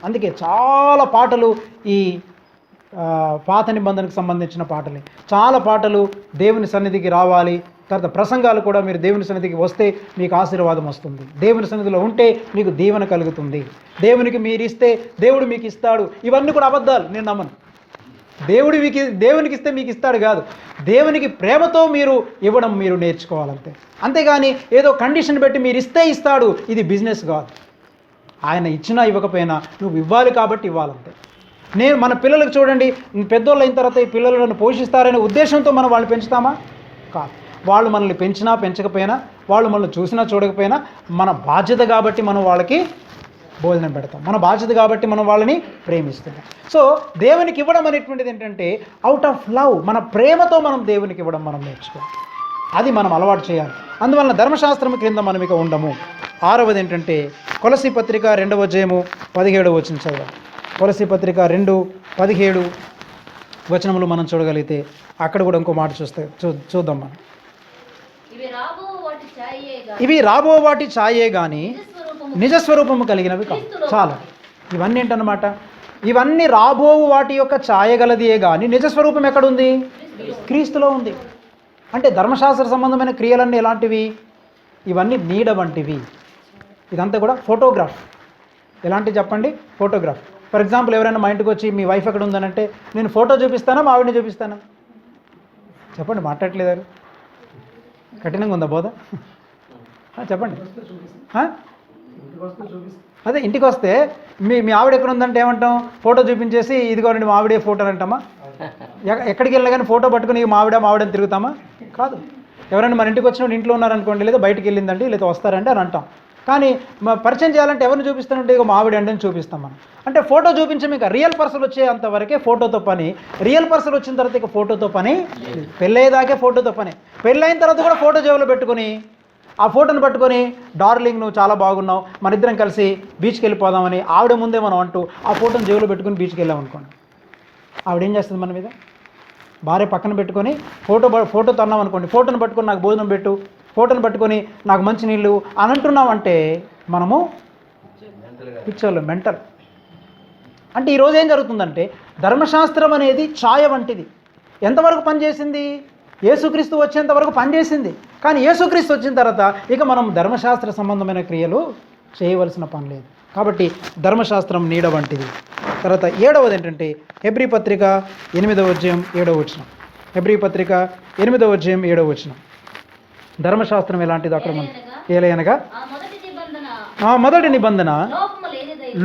అందుకే చాలా పాటలు ఈ పాత నిబంధనకు సంబంధించిన పాటలే. చాలా పాటలు దేవుని సన్నిధికి రావాలి, తర్వాత ప్రసంగాలు కూడా మీరు దేవుని సన్నిధికి వస్తే మీకు ఆశీర్వాదం వస్తుంది, దేవుని సన్నిధిలో ఉంటే మీకు దీవెన కలుగుతుంది, దేవునికి మీరు ఇస్తే దేవుడు మీకు ఇస్తాడు. ఇవన్నీ కూడా అబద్ధాలు, నేను నమ్మను. దేవునికి ఇస్తే మీకు ఇస్తాడు కాదు, దేవునికి ప్రేమతో మీరు ఇవ్వడం మీరు నేర్చుకోవాలంతే. అంతేగాని ఏదో కండిషన్ పెట్టి మీరు ఇస్తే ఇస్తాడు, ఇది బిజినెస్ కాదు. ఆయన ఇచ్చినా ఇవ్వకపోయినా నువ్వు ఇవ్వాలి కాబట్టి ఇవ్వాలంతే. మన పిల్లలకు చూడండి, పెద్దోళ్ళు అయిన తర్వాత ఈ పిల్లలను పోషిస్తారనే ఉద్దేశంతో మనం వాళ్ళు పెంచుతామా? కాదు. వాళ్ళు మనల్ని పెంచినా పెంచకపోయినా, వాళ్ళు మనల్ని చూసినా చూడకపోయినా మన బాధ్యత కాబట్టి మనం వాళ్ళకి భోజనం పెడతాం, మన బాధ్యత కాబట్టి మనం వాళ్ళని ప్రేమిస్తున్నాం. సో దేవునికి ఇవ్వడం అనేటువంటిది ఏంటంటే అవుట్ ఆఫ్ లవ్, మన ప్రేమతో మనం దేవునికి ఇవ్వడం మనం నేర్చుకోవాలి. అది మనం అలవాటు చేయాలి. అందువలన ధర్మశాస్త్రం క్రింద మనం ఇక ఉండము. 6వది ఏంటంటే కొలసీ పత్రిక 2వ అధ్యాయము 17వ వచనం చదవాలి. కొలసీ పత్రిక 2:17 వచనములు మనం చూడగలిగితే అక్కడ కూడా ఇంకో మాట చూద్దాం మనం. ఇవి రాబో వాటి ఛాయే కానీ నిజస్వరూపము కలిగినవి కాదు. చాలా ఇవన్నీ ఏంటన్నమాట, ఇవన్నీ రాబోవు వాటి యొక్క ఛాయగలదియే కానీ నిజస్వరూపం ఎక్కడుంది? క్రీస్తులో ఉంది. అంటే ధర్మశాస్త్ర సంబంధమైన క్రియలన్నీ ఎలాంటివి? ఇవన్నీ నీడ వంటివి. ఇదంతా కూడా ఫోటోగ్రాఫ్. ఎలాంటివి చెప్పండి? ఫోటోగ్రాఫ్. ఫర్ ఎగ్జాంపుల్ ఎవరైనా మా ఇంటికి వచ్చి మీ వైఫ్ ఎక్కడ ఉందనంటే నేను ఫోటో చూపిస్తానా మా ఆవిడని చూపిస్తానా? చెప్పండి, మాట్లాడట్లేదు. కఠినంగా ఉందా బోధ? చెప్పండి. అదే ఇంటికి వస్తే మీ ఆవిడ ఎక్కడ ఉందంటే ఏమంటాం? ఫోటో చూపించేసి ఇదిగోండి మా ఆవిడే ఫోటో అంటామా? ఎక్కడికి వెళ్ళినా కానీ ఫోటో పట్టుకుని మావిడని తిరుగుతామా? కాదు. ఎవరైనా మన ఇంటికి వచ్చినప్పుడు ఇంట్లో ఉన్నారనుకోండి, లేదా బయటికి వెళ్ళిందండి లేదా వస్తారంటే అని అంటాం. కానీ పరిచయం చేయాలంటే ఎవరిని చూపిస్తానంటే ఇక మావిడ అంటే చూపిస్తాం మనం. అంటే ఫోటో చూపించాం, ఇక రియల్ పర్సన్ వచ్చేంతవరకే ఫోటోతో పని. రియల్ పర్సన్ వచ్చిన తర్వాత ఇక ఫోటోతో పని. పెళ్ళయ్యేదాకే ఫోటోతో పని. పెళ్ళైన తర్వాత కూడా ఫోటో జేబులో పెట్టుకుని ఆ ఫోటోను పట్టుకొని డార్లింగ్ నువ్వు చాలా బాగున్నావు, మన ఇద్దరం కలిసి బీచ్కి వెళ్ళిపోదామని ఆవిడ ముందే మనం అంటూ ఆ ఫోటోను జేబులో పెట్టుకుని బీచ్కి వెళ్ళాం అనుకోండి. ఆవిడేం చేస్తుంది మన మీద? భార్య పక్కన పెట్టుకొని ఫోటోతో అన్నాం అనుకోండి, ఫోటోను పట్టుకొని నాకు భోజనం పెట్టు, ఫోటోను పట్టుకొని నాకు మంచి నీళ్ళు అని అంటున్నామంటే మనము పిచ్చోళ్ళు, మెంటల్. అంటే ఈరోజు ఏం జరుగుతుందంటే ధర్మశాస్త్రం అనేది ఛాయ వంటిది. ఎంతవరకు పనిచేసింది? యేసుక్రీస్తు వచ్చేంత వరకు పనిచేసింది. కానీ యేసుక్రీస్తు వచ్చిన తర్వాత ఇక మనం ధర్మశాస్త్ర సంబంధమైన క్రియలు చేయవలసిన పని లేదు. కాబట్టి ధర్మశాస్త్రం నీడ వంటిది. తర్వాత 7వది ఏంటంటే హెబ్రీ పత్రిక 8వ అధ్యాయం 7వ వచనం. హెబ్రీ పత్రిక 8వ అధ్యాయం 7వ వచనం. ధర్మశాస్త్రం ఎలాంటిది? అక్కడ మనం ఏలయనగా ఆ మొదటి నిబంధన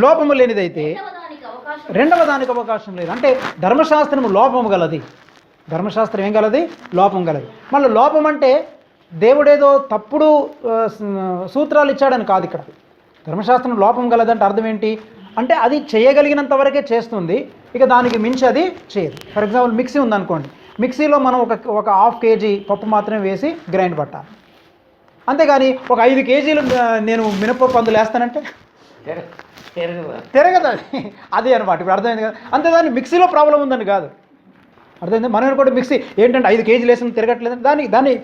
లోపము లేనిదైతే రెండవ దానికి అవకాశం లేదు. అంటే ధర్మశాస్త్రము లోపము గలది. ధర్మశాస్త్రం ఏం గలది? లోపం గలది. మళ్ళీ లోపం అంటే దేవుడేదో తప్పుడు సూత్రాలు ఇచ్చాడని కాదు. ఇక్కడ ధర్మశాస్త్రం లోపం గలదంటే అర్థం ఏంటి అంటే అది చేయగలిగినంత వరకే చేస్తుంది, ఇక దానికి మించి అది చేయదు. ఫర్ ఎగ్జాంపుల్ మిక్సీ ఉందనుకోండి, మిక్సీలో మనం ఒక 1/2 కేజీ పప్పు మాత్రమే వేసి గ్రైండ్ పట్టాలి. అంతేగాని ఒక 5 కేజీలు నేను మినపప్పు అందులో వేస్తానంటే తిరగదు. అది అనమాట. ఇప్పుడు అర్థమైంది కదా. అంతేదాన్ని మిక్సీలో ప్రాబ్లం ఉందని కాదు, అర్థమైంది. మనం కూడా మిక్సీ ఏంటంటే 5 కేజీలు వేసిన తిరగట్లేదు,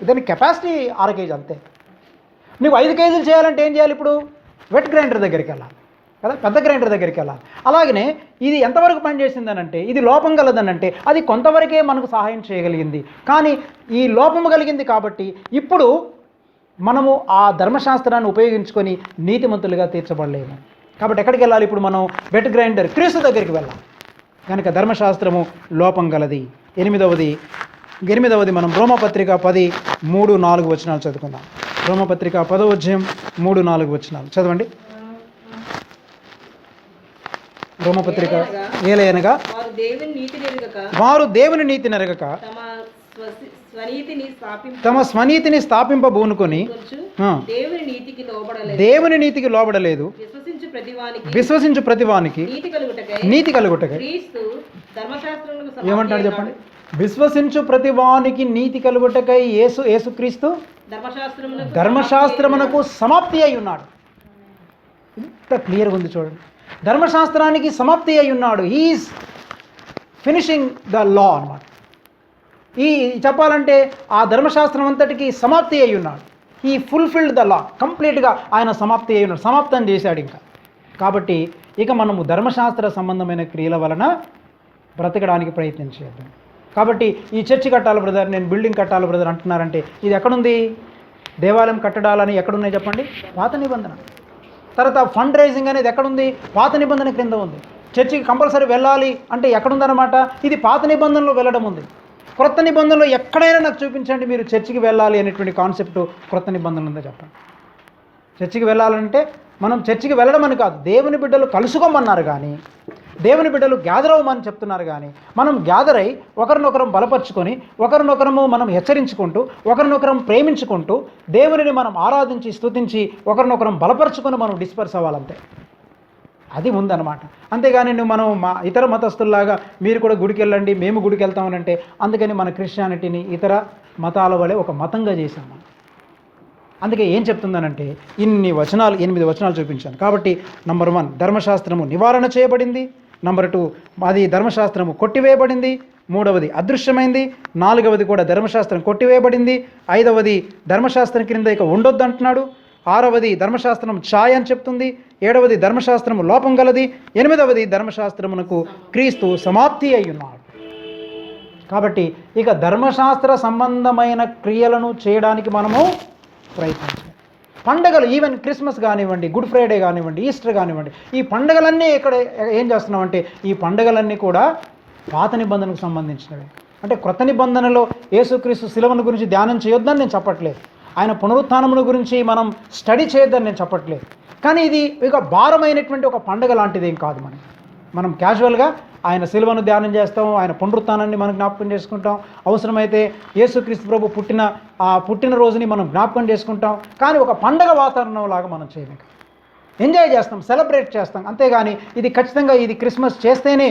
దాని కెపాసిటీ 6 కేజీ అంతే. నీకు 5 కేజీలు చేయాలంటే ఏం చేయాలి? ఇప్పుడు వెట్ గ్రైండర్ దగ్గరికి వెళ్ళాలి. కదా, పెద్ద గ్రైండర్ దగ్గరికి వెళ్ళాలి. అలాగనే ఇది ఎంతవరకు పనిచేసిందనంటే, ఇది లోపం కలదనంటే అది కొంతవరకే మనకు సహాయం చేయగలిగింది. కానీ ఈ లోపము కలిగింది కాబట్టి ఇప్పుడు మనము ఆ ధర్మశాస్త్రాన్ని ఉపయోగించుకొని నీతిమంతులుగా తీర్చబడలేము. కాబట్టి ఎక్కడికి వెళ్ళాలి ఇప్పుడు మనం? వెట్ గ్రైండర్ క్రీస్తు దగ్గరికి వెళ్ళాలి. కనుక ధర్మశాస్త్రము లోపం గలది. ఎనిమిదవది మనం రోమపత్రిక 10:3-4 వచనాలు చదువుకుందాం. రోమపత్రిక 10వ అధ్యాయం 3-4 వచనాలు చదవండి. రోమపత్రిక ఏలయనగా వారు దేవుని నీతి నెరగక తమ స్వనీతిని స్థాపింపబూనుకొని దేవుని నీతికి లోబడలేదు. విశ్వసించు ప్రతివానికి నీతి కలుగుటకై ఏమంటాడు చెప్పండి? విశ్వసించు ప్రతివానికి నీతి కలుగుటకై యేసుక్రీస్తు ధర్మశాస్త్రమునకు సమాప్తి అయి ఉన్నాడు. ఇంత క్లియర్గా ఉంది చూడండి. ధర్మశాస్త్రానికి సమాప్తి అయి ఉన్నాడు. ఈజ్ ఫినిషింగ్ ద లా అన్నమాట. ఈ చెప్పాలంటే ఆ ధర్మశాస్త్రం అంతటికి సమాప్తి అయి ఉన్నాడు. ఈ ఫుల్ఫిల్డ్ ద లా, కంప్లీట్గా ఆయన సమాప్తి అయి ఉన్నాడు, సమాప్తం చేశాడు ఇంకా. కాబట్టి ఇక మనము ధర్మశాస్త్ర సంబంధమైన క్రియల వలన బ్రతకడానికి ప్రయత్నించేద్దాం. కాబట్టి ఈ చర్చి కట్టాలి బ్రదర్, నేను బిల్డింగ్ కట్టాలి బ్రదర్ అంటున్నారంటే ఇది ఎక్కడుంది? దేవాలయం కట్టడాలని ఎక్కడున్నాయి చెప్పండి? పాత నిబంధన. తర్వాత ఫండ్ రైజింగ్ అనేది ఎక్కడుంది? పాత నిబంధన క్రింద ఉంది. చర్చికి కంపల్సరీ వెళ్ళాలి అంటే ఎక్కడుందన్నమాట? ఇది పాత నిబంధనలో వెళ్ళడం ఉంది. క్రొత్త నిబంధనలో ఎక్కడైనా నాకు చూపించండి మీరు చర్చికి వెళ్ళాలి అనేటువంటి కాన్సెప్ట్ క్రొత్త నిబంధనలు ఉందో చెప్పండి. చర్చికి వెళ్ళాలంటే మనం చర్చికి వెళ్ళడం అని కాదు, దేవుని బిడ్డలు కలుసుకోమన్నారు. కానీ దేవుని బిడ్డలు గ్యాదర్ అవ్వమని చెప్తున్నారు. కానీ మనం గ్యాదర్ అయి ఒకరినొకరం బలపరుచుకొని, ఒకరినొకరము మనం హెచ్చరించుకుంటూ, ఒకరినొకరం ప్రేమించుకుంటూ, దేవునిని మనం ఆరాధించి స్తుతించి ఒకరినొకరం బలపరుచుకొని మనం డిస్పర్స్ అవ్వాలంతే. అది ఉందన్నమాట. అంతేగాని మనం మా ఇతర మతస్థుల్లాగా మీరు కూడా గుడికి వెళ్ళండి, మేము గుడికి వెళ్తామనంటే, అందుకని మన క్రిస్టియానిటీని ఇతర మతాల వలె ఒక మతంగా చేశాము. అందుకే ఏం చెప్తుందనంటే 8 వచనాలు చూపించాను. కాబట్టి నంబర్ 1 ధర్మశాస్త్రము నివారణ చేయబడింది. నంబర్ 2 అది ధర్మశాస్త్రము కొట్టివేయబడింది. 3వది అదృశ్యమైంది. 4వది కూడా ధర్మశాస్త్రం కొట్టివేయబడింది. 5వది ధర్మశాస్త్రం క్రింద ఇక ఉండొద్దు అంటున్నాడు. 6వది ధర్మశాస్త్రం ఛాయ అని చెప్తుంది. 7వది ధర్మశాస్త్రము లోపం గలది. 8వది ధర్మశాస్త్రమునకు క్రీస్తు సమాప్తి అయి ఉన్నాడు. కాబట్టి ఇక ధర్మశాస్త్ర సంబంధమైన క్రియలను చేయడానికి మనము ప్రయత్నించాలి. పండగలు, ఈవెన్ క్రిస్మస్ కానివ్వండి, గుడ్ ఫ్రైడే కానివ్వండి, ఈస్టర్ కానివ్వండి, ఈ పండగలన్నీ ఇక్కడ ఏం చేస్తున్నామంటే ఈ పండగలన్నీ కూడా పాత నిబంధనకు సంబంధించినవి. అంటే క్రొత్త నిబంధనలో యేసుక్రీస్తు శిలువను గురించి ధ్యానం చేయొద్దని నేను చెప్పట్లేదు, ఆయన పునరుత్థానమును గురించి మనం స్టడీ చేయొద్దని నేను చెప్పట్లేదు. కానీ ఇది ఇక భారమైనటువంటి ఒక పండగ లాంటిది ఏం కాదు. మనం క్యాజువల్గా ఆయన శిలువను ధ్యానం చేస్తాం, ఆయన పునరుత్థానాన్ని మనం జ్ఞాపకం చేసుకుంటాం. అవసరమైతే యేసుక్రీస్తు ప్రభు పుట్టిన రోజుని మనం జ్ఞాపకం చేసుకుంటాం. కానీ ఒక పండగ వాతావరణం లాగా మనం చేయలేక ఎంజాయ్ చేస్తాం, సెలబ్రేట్ చేస్తాం. అంతేగాని ఇది ఖచ్చితంగా ఇది క్రిస్మస్ చేస్తేనే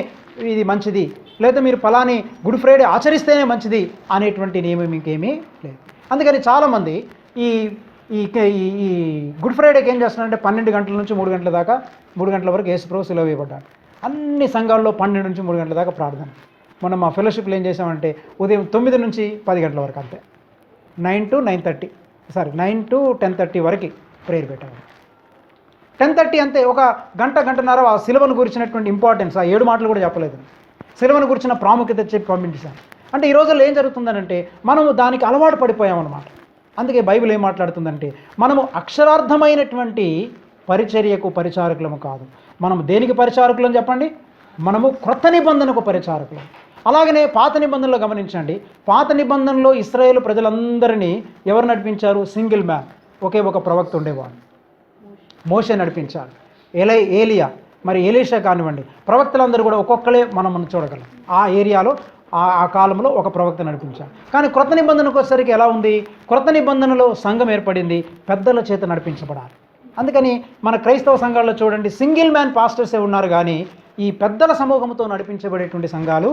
ఇది మంచిది, లేదా మీరు ఫలాని గుడ్ ఫ్రైడే ఆచరిస్తేనే మంచిది అనేటువంటి నియమం ఇంకేమీ లేదు. అందుకని చాలామంది ఈ ఈ గుడ్ ఫ్రైడేకి ఏం చేస్తున్నారంటే 12 గంటల నుంచి 3 గంటల దాకా, 3 గంటల వరకు యేసుప్రభు సిలువ వేయబడ్డాడు. అన్ని సంఘాల్లో 12 నుంచి 3 గంటల దాకా ప్రార్థన. మనం మా ఫెలోషిప్లో ఏం చేసామంటే ఉదయం 9 నుంచి 10 గంటల వరకు అంతే, 9 to 10:30 వరకు ప్రేయర్ పెట్టాము. 10:30 అంతే, ఒక గంటన్నర ఆ సిలువను గురించినటువంటి ఇంపార్టెన్స్ ఆ 7 మాటలు కూడా చెప్పలేదు. సిలువను గురించిన ప్రాముఖ్యత చెప్పి పంపించాను. అంటే ఈ రోజుల్లో ఏం జరుగుతుందనంటే మనము దానికి అలవాటు పడిపోయామన్నమాట. అందుకే బైబిల్ ఏం మాట్లాడుతుందంటే మనము అక్షరార్థమైనటువంటి పరిచర్యకు పరిచారకులము కాదు. మనం దేనికి పరిచారకులని చెప్పండి? మనము క్రొత్త నిబంధనకు పరిచారకులం. అలాగనే పాత నిబంధనలో గమనించండి, పాత నిబంధనలో ఇశ్రాయేలు ప్రజలందరినీ ఎవరు నడిపించారు? సింగిల్ మ్యాన్, ఒకే ఒక ప్రవక్త ఉండేవాడు, మోషే నడిపించాడు. ఏలియా, మరి ఎలీషా కానివ్వండి, ప్రవక్తలందరూ కూడా ఒక్కొక్కలే మనం చూడగలం. ఆ ఏరియాలో ఆ కాలంలో ఒక ప్రవక్త నడిపించాడు. కానీ క్రొత్త నిబంధనకు వచ్చేసరికి ఎలా ఉంది? క్రొత్త నిబంధనలో సంఘం ఏర్పడింది, పెద్దల చేత నడిపించబడాలి. అందుకని మన క్రైస్తవ సంఘాల్లో చూడండి, సింగిల్ మ్యాన్ పాస్టర్సే ఉన్నారు, కానీ ఈ పెద్దల సమూహంతో నడిపించబడేటువంటి సంఘాలు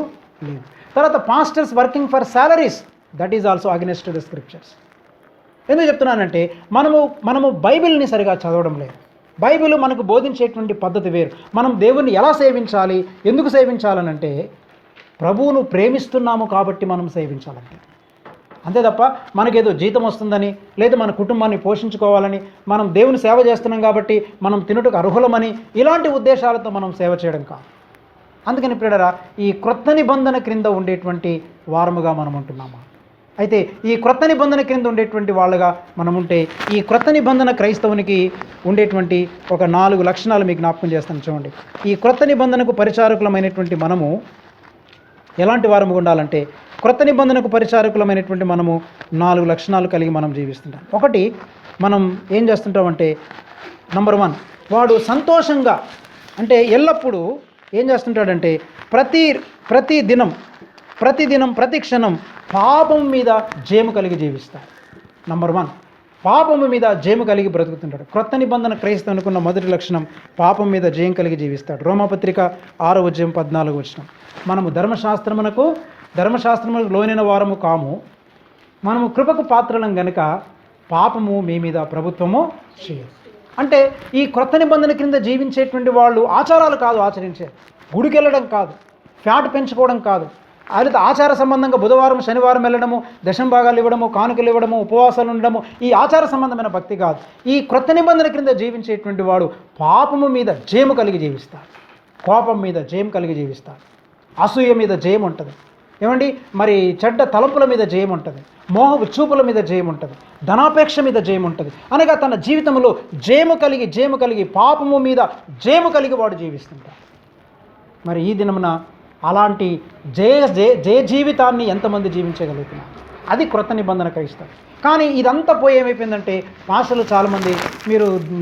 లేవు. తర్వాత pastors working for salaries, that is also against the scriptures. ఎందుకు చెప్తున్నానంటే మనము బైబిల్ని సరిగా చదవడం లేదు. బైబిల్ మనకు బోధించేటువంటి పద్ధతి వేరు. మనం దేవుణ్ణి ఎలా సేవించాలి, ఎందుకు సేవించాలనంటే ప్రభువును ప్రేమిస్తున్నాము కాబట్టి మనం సేవించాలంటే, అంతే తప్ప మనకేదో జీతం వస్తుందని, లేదా మన కుటుంబాన్ని పోషించుకోవాలని, మనం దేవుని సేవ చేస్తున్నాం కాబట్టి మనం తినుటకు అర్హులమని, ఇలాంటి ఉద్దేశాలతో మనం సేవ చేయడం కాదు. అందుకని ప్రియులారా, ఈ క్రొత్త నిబంధన క్రింద ఉండేటువంటి వారముగా మనం ఉంటున్నామా? అయితే ఈ క్రొత్త నిబంధన క్రింద ఉండేటువంటి వాళ్ళుగా మనం ఉంటే, ఈ క్రొత్త నిబంధన క్రైస్తవునికి ఉండేటువంటి ఒక 4 లక్షణాలు మీకు జ్ఞాపకం చేస్తాను చూడండి. ఈ క్రొత్త నిబంధనకు పరిచారకులమైనటువంటి మనము ఎలాంటి వారము ఉండాలంటే, క్రొత్త నిబంధనకు పరిచారకులమైనటువంటి మనము 4 లక్షణాలు కలిగి మనం జీవిస్తుంటాం. ఒకటి, మనం ఏం చేస్తుంటామంటే, నంబర్ 1, వాడు సంతోషంగా, అంటే ఎల్లప్పుడూ ఏం చేస్తుంటాడంటే ప్రతి దినం ప్రతి క్షణం పాపం మీద జయము కలిగి జీవిస్తాడు. నంబర్ 1, పాపము మీద జయము కలిగి బ్రతుకుతుంటాడు. క్రొత్త నిబంధన క్రైస్తవునుకున్న మొదటి లక్షణం, పాపం మీద జయం కలిగి జీవిస్తాడు. రోమాపత్రిక 6వ అధ్యాయం 14వ వచనం. మనము ధర్మశాస్త్రమునకు లోనైన వారము కాము, మనము కృపకు పాత్రలం గనుక పాపము మీ మీద ప్రభుత్వము చేయదు. అంటే ఈ క్రొత్త నిబంధన క్రింద జీవించేటువంటి వాళ్ళు ఆచారాలు కాదు ఆచరించేది, గుడికి వెళ్ళడం కాదు, ఫ్యాట్ పెంచుకోవడం కాదు, అయితే ఆచార సంబంధంగా బుధవారం శనివారం వెళ్ళడము, దశంభాగాలు ఇవ్వడము, కానుకలు ఇవ్వడము, ఉపవాసాలు ఉండడము, ఈ ఆచార సంబంధమైన భక్తి కాదు. ఈ క్రొత్త నిబంధన క్రింద జీవించేటువంటి వాడు పాపము మీద జయము కలిగి జీవిస్తాడు, కోపం మీద జయం కలిగి జీవిస్తాడు, అసూయ మీద జయం ఉంటుంది, ఏమండి మరి చెడ్డ తలంపుల మీద జయం ఉంటుంది, మోహపు చూపుల మీద జయం ఉంటుంది, ధనాపేక్ష మీద జయం ఉంటుంది. అనగా తన జీవితంలో జయము కలిగి పాపము మీద జయము కలిగి వాడు జీవిస్తుంటాడు. మరి ఈ దినమున అలాంటి జయ జీవితాన్ని ఎంతమంది జీవించగలుగుతున్నారు? అది క్రొత్త నిబంధన క్రైస్తవం. కానీ ఇదంతా పోయి ఏమైపోయిందంటే, మాస్టర్లు చాలామంది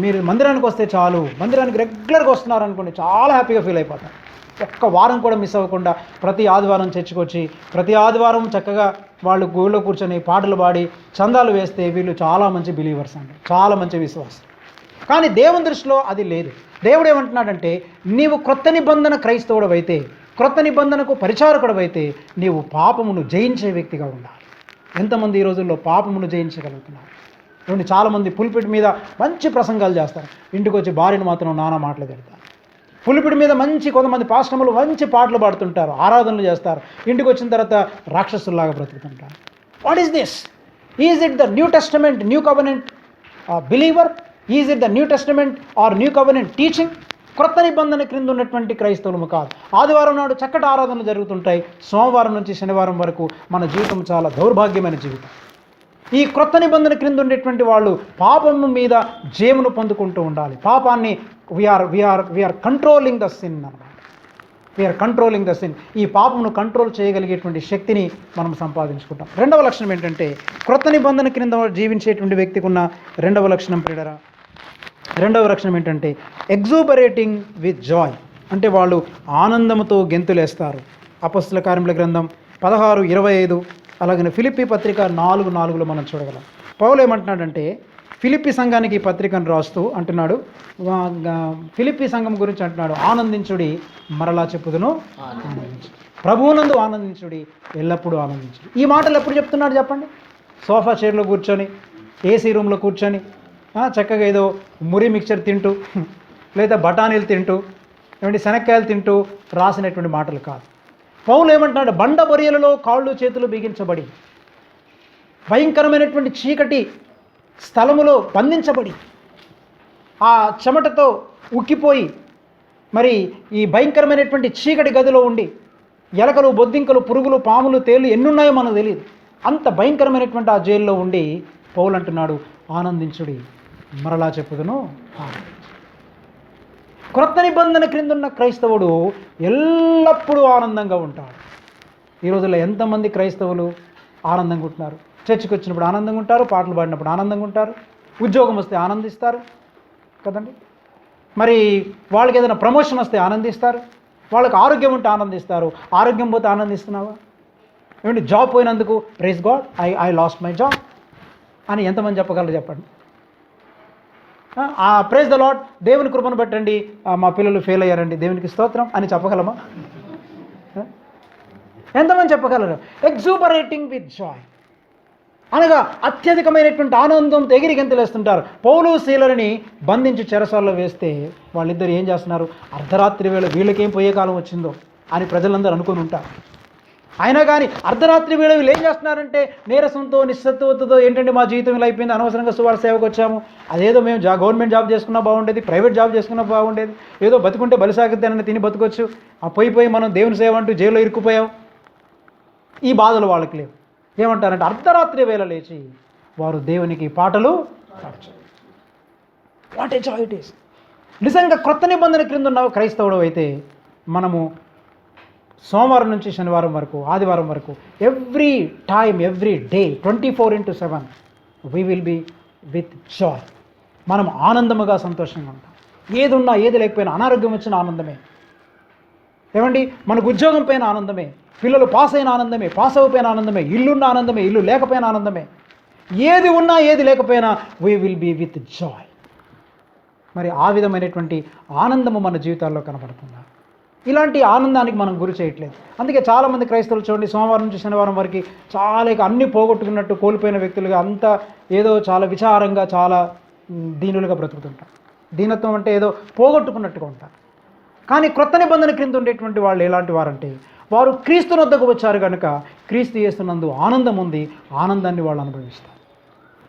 మీరు మందిరానికి వస్తే చాలు, మందిరానికి రెగ్యులర్గా వస్తున్నారు అనుకోండి, చాలా హ్యాపీగా ఫీల్ అయిపోతారు. ఒక్క వారం కూడా మిస్ అవ్వకుండా ప్రతి ఆదివారం చర్చికొచ్చి ప్రతి ఆదివారం చక్కగా వాళ్ళు గుళ్ళో కూర్చొని పాటలు పాడి చందాలు వేస్తే వీళ్ళు చాలా మంచి బిలీవర్స్ అండి, చాలా మంచి విశ్వాసం. కానీ దేవుని దృష్టిలో అది లేదు. దేవుడు ఏమంటున్నాడంటే, నీవు క్రొత్త నిబంధన క్రైస్తవుడు అయితే, క్రొత్త నిబంధనకు పరిచారకుడు అయితే, నీవు పాపమును జయించే వ్యక్తిగా ఉండాలి. ఎంతమంది ఈ రోజుల్లో పాపమును జయించగలుగుతున్నారు? చూడండి, చాలామంది పుల్పిట్ మీద మంచి ప్రసంగాలు చేస్తారు, ఇంటికి వచ్చి భార్యను మాత్రం నానా మాటలు పెడతారు. పులిపిడి మీద కొంతమంది పాస్టములు మంచి పాటలు పాడుతుంటారు, ఆరాధనలు చేస్తారు, ఇంటికి వచ్చిన తర్వాత రాక్షసుల్లాగా బ్రతుకుతుంటారు. What is this? Is it the new testament new covenant believer? Is it the new testament or new covenant teaching? క్రొత్త నిబంధన క్రింద ఉన్నటువంటి క్రైస్తవులము కాదు. ఆదివారం నాడు చక్కటి ఆరాధనలు జరుగుతుంటాయి, సోమవారం నుంచి శనివారం వరకు మన జీవితం చాలా దౌర్భాగ్యమైన జీవితం. ఈ క్రొత్త నిబంధన క్రింద ఉండేటువంటి వాళ్ళు పాపము మీద జయమును పొందుకుంటూ ఉండాలి. పాపాన్ని వీఆర్ కంట్రోలింగ్ ద సిన్ అన్నమాట. We are controlling the sin. ఈ పాపమును కంట్రోల్ చేయగలిగేటువంటి శక్తిని మనం సంపాదించుకుంటాం. రెండవ లక్షణం ఏంటంటే, క్రొత్త నిబంధన క్రింద జీవించేటువంటి వ్యక్తికి ఉన్న రెండవ లక్షణం ప్రియులారా, రెండవ లక్షణం ఏంటంటే ఎగ్జూబరేటింగ్ విత్ జాయ్. అంటే వాళ్ళు ఆనందముతో గెంతులేస్తారు. అపొస్తలుల కార్యముల గ్రంథం 16:25, అలాగే ఫిలిప్పీ పత్రిక 4:4 మనం చూడగలం. పౌలు ఏమంటున్నాడంటే, ఫిలిప్పీ సంఘానికి ఈ పత్రికను రాస్తూ అంటున్నాడు, ఫిలిప్పీ సంఘం గురించి అంటున్నాడు, ఆనందించుడి, మరలా చెప్పుదును ఆనందించు, ప్రభువునందు ఆనందించుడి, ఎల్లప్పుడూ ఆనందించుడి. ఈ మాటలు ఎప్పుడు చెప్తున్నాడు చెప్పండి? సోఫా చైర్లో కూర్చొని, ఏసీ రూమ్లో కూర్చొని చక్కగా ఏదో మురి మిక్చర్ తింటూ, లేదా బఠానీలు తింటూ, ఏమంటే శనక్కాయలు తింటూ రాసినటువంటి మాటలు కాదు. పౌలు ఏమంటున్నాడు, బండ బొరియలలో కాళ్ళు చేతులు బిగించబడి, భయంకరమైనటువంటి చీకటి స్థలములో బంధించబడి, ఆ చెమటతో ఉక్కిపోయి, మరి ఈ భయంకరమైనటువంటి చీకటి గదిలో ఉండి, ఎలకలు, బొద్దింకలు, పురుగులు, పాములు, తేళ్ళు ఎన్నున్నాయో మనకు తెలియదు, అంత భయంకరమైనటువంటి ఆ జైల్లో ఉండి పౌలు అంటున్నాడు, ఆనందించుడి, మరలా చెప్పుదును. క్రొత్త నిబంధన క్రింద ఉన్న క్రైస్తవుడు ఎల్లప్పుడూ ఆనందంగా ఉంటాడు. ఈ రోజుల్లో ఎంతమంది క్రైస్తవులు ఆనందంగా ఉంటున్నారు? చర్చికి వచ్చినప్పుడు ఆనందంగా ఉంటారు, పాటలు పాడినప్పుడు ఆనందంగా ఉంటారు, ఉద్యోగం వస్తే ఆనందిస్తారు కదండి, మరి వాళ్ళకి ఏదైనా ప్రమోషన్ వస్తే ఆనందిస్తారు, వాళ్ళకి ఆరోగ్యం ఉంటే ఆనందిస్తారు. ఆరోగ్యం పోతే ఆనందిస్తున్నావా? ఏమంటే జాబ్ పోయినందుకు praise God, I lost my job అని ఎంతమంది చెప్పగలరు చెప్పండి? ప్రైజ్ ద లార్డ్, దేవుని కృపను బట్టండి, మా పిల్లలు ఫెయిల్ అయ్యారండి, దేవునికి స్తోత్రం అని చెప్పగలమా? ఎంతమంది చెప్పగలరు? ఎగ్జూబరేటింగ్ విత్ జాయ్ అనగా అత్యధికమైనటువంటి ఆనందంతో ఎగిరి గెంతులేస్తుంటారు. పౌలు శీలని బంధించి చెరసాల్లో వేస్తే వాళ్ళిద్దరు ఏం చేస్తున్నారు? అర్ధరాత్రి వేళ వీళ్ళకేం పోయే కాలం వచ్చిందో అని ప్రజలందరూ అనుకుని ఉంటారు. అయినా కానీ అర్ధరాత్రి వేళ వీళ్ళు ఏం చేస్తున్నారంటే నీరసంతో నిస్సత్వతతో ఏంటంటే మా జీవితం ఇలా అయిపోయింది, అనవసరంగా సువార్త సేవకు వచ్చాము, అదేదో మేము గవర్నమెంట్ జాబ్ చేసుకున్నా బాగుండేది, ప్రైవేట్ జాబ్ చేసుకున్నా బాగుండేది, ఏదో బతుకుంటే బలిసాగిద్దానని తిని బతుకొచ్చు, ఆ పోయి మనం దేవుని సేవ అంటూ జైల్లో ఇరుక్కుపోయాం. ఈ బాధలు వాళ్ళకి లేవు. ఏమంటారంటే అర్ధరాత్రి వేళ లేచి వారు దేవునికి పాటలు పాడతారు. What a Joy it is. నిజంగా క్రొత్త నిబంధన క్రింద ఉన్న క్రైస్తవుడు అయితే మనము సోమవారం నుంచి శనివారం వరకు, ఆదివారం వరకు every time every day 24/7 we will be with joy. మనం ఆనందముగా సంతోషంగా ఉంటాం. ఏది ఉన్నా ఏది లేకపోయినా, అనారోగ్యం వచ్చిన ఆనందమే, ఏమండి మనకు ఉద్యోగం పైన ఆనందమే, పిల్లలు పాస్ అయిన ఆనందమే, పాస్ అయిపోయిన ఆనందమే, ఇల్లున్న ఆనందమే, ఇల్లు లేకపోయిన ఆనందమే, ఏది ఉన్నా ఏది లేకపోయినా we will be with joy. మరి ఆ విధమైనటువంటి ఆనందము మన జీవితాల్లో కనబడుతుందా? ఇలాంటి ఆనందానికి మనం గురి చేయట్లేదు. అందుకే చాలామంది క్రైస్తవులు చూడండి, సోమవారం నుంచి శనివారం వరకు చాలా అన్నీ పోగొట్టుకున్నట్టు కోల్పోయిన వ్యక్తులుగా, అంతా ఏదో చాలా విచారంగా, చాలా దీనులుగా బ్రతుకుతుంటారు. దీనత్వం అంటే ఏదో పోగొట్టుకున్నట్టుగా ఉంటారు. కానీ క్రొత్త నిబంధన క్రింద ఉండేటువంటి వాళ్ళు ఎలాంటి వారంటే, వారు క్రీస్తు వద్దకు వచ్చారు కనుక క్రీస్తు యేసునందు ఆనందం ఉంది, ఆనందాన్ని వాళ్ళు అనుభవిస్తారు.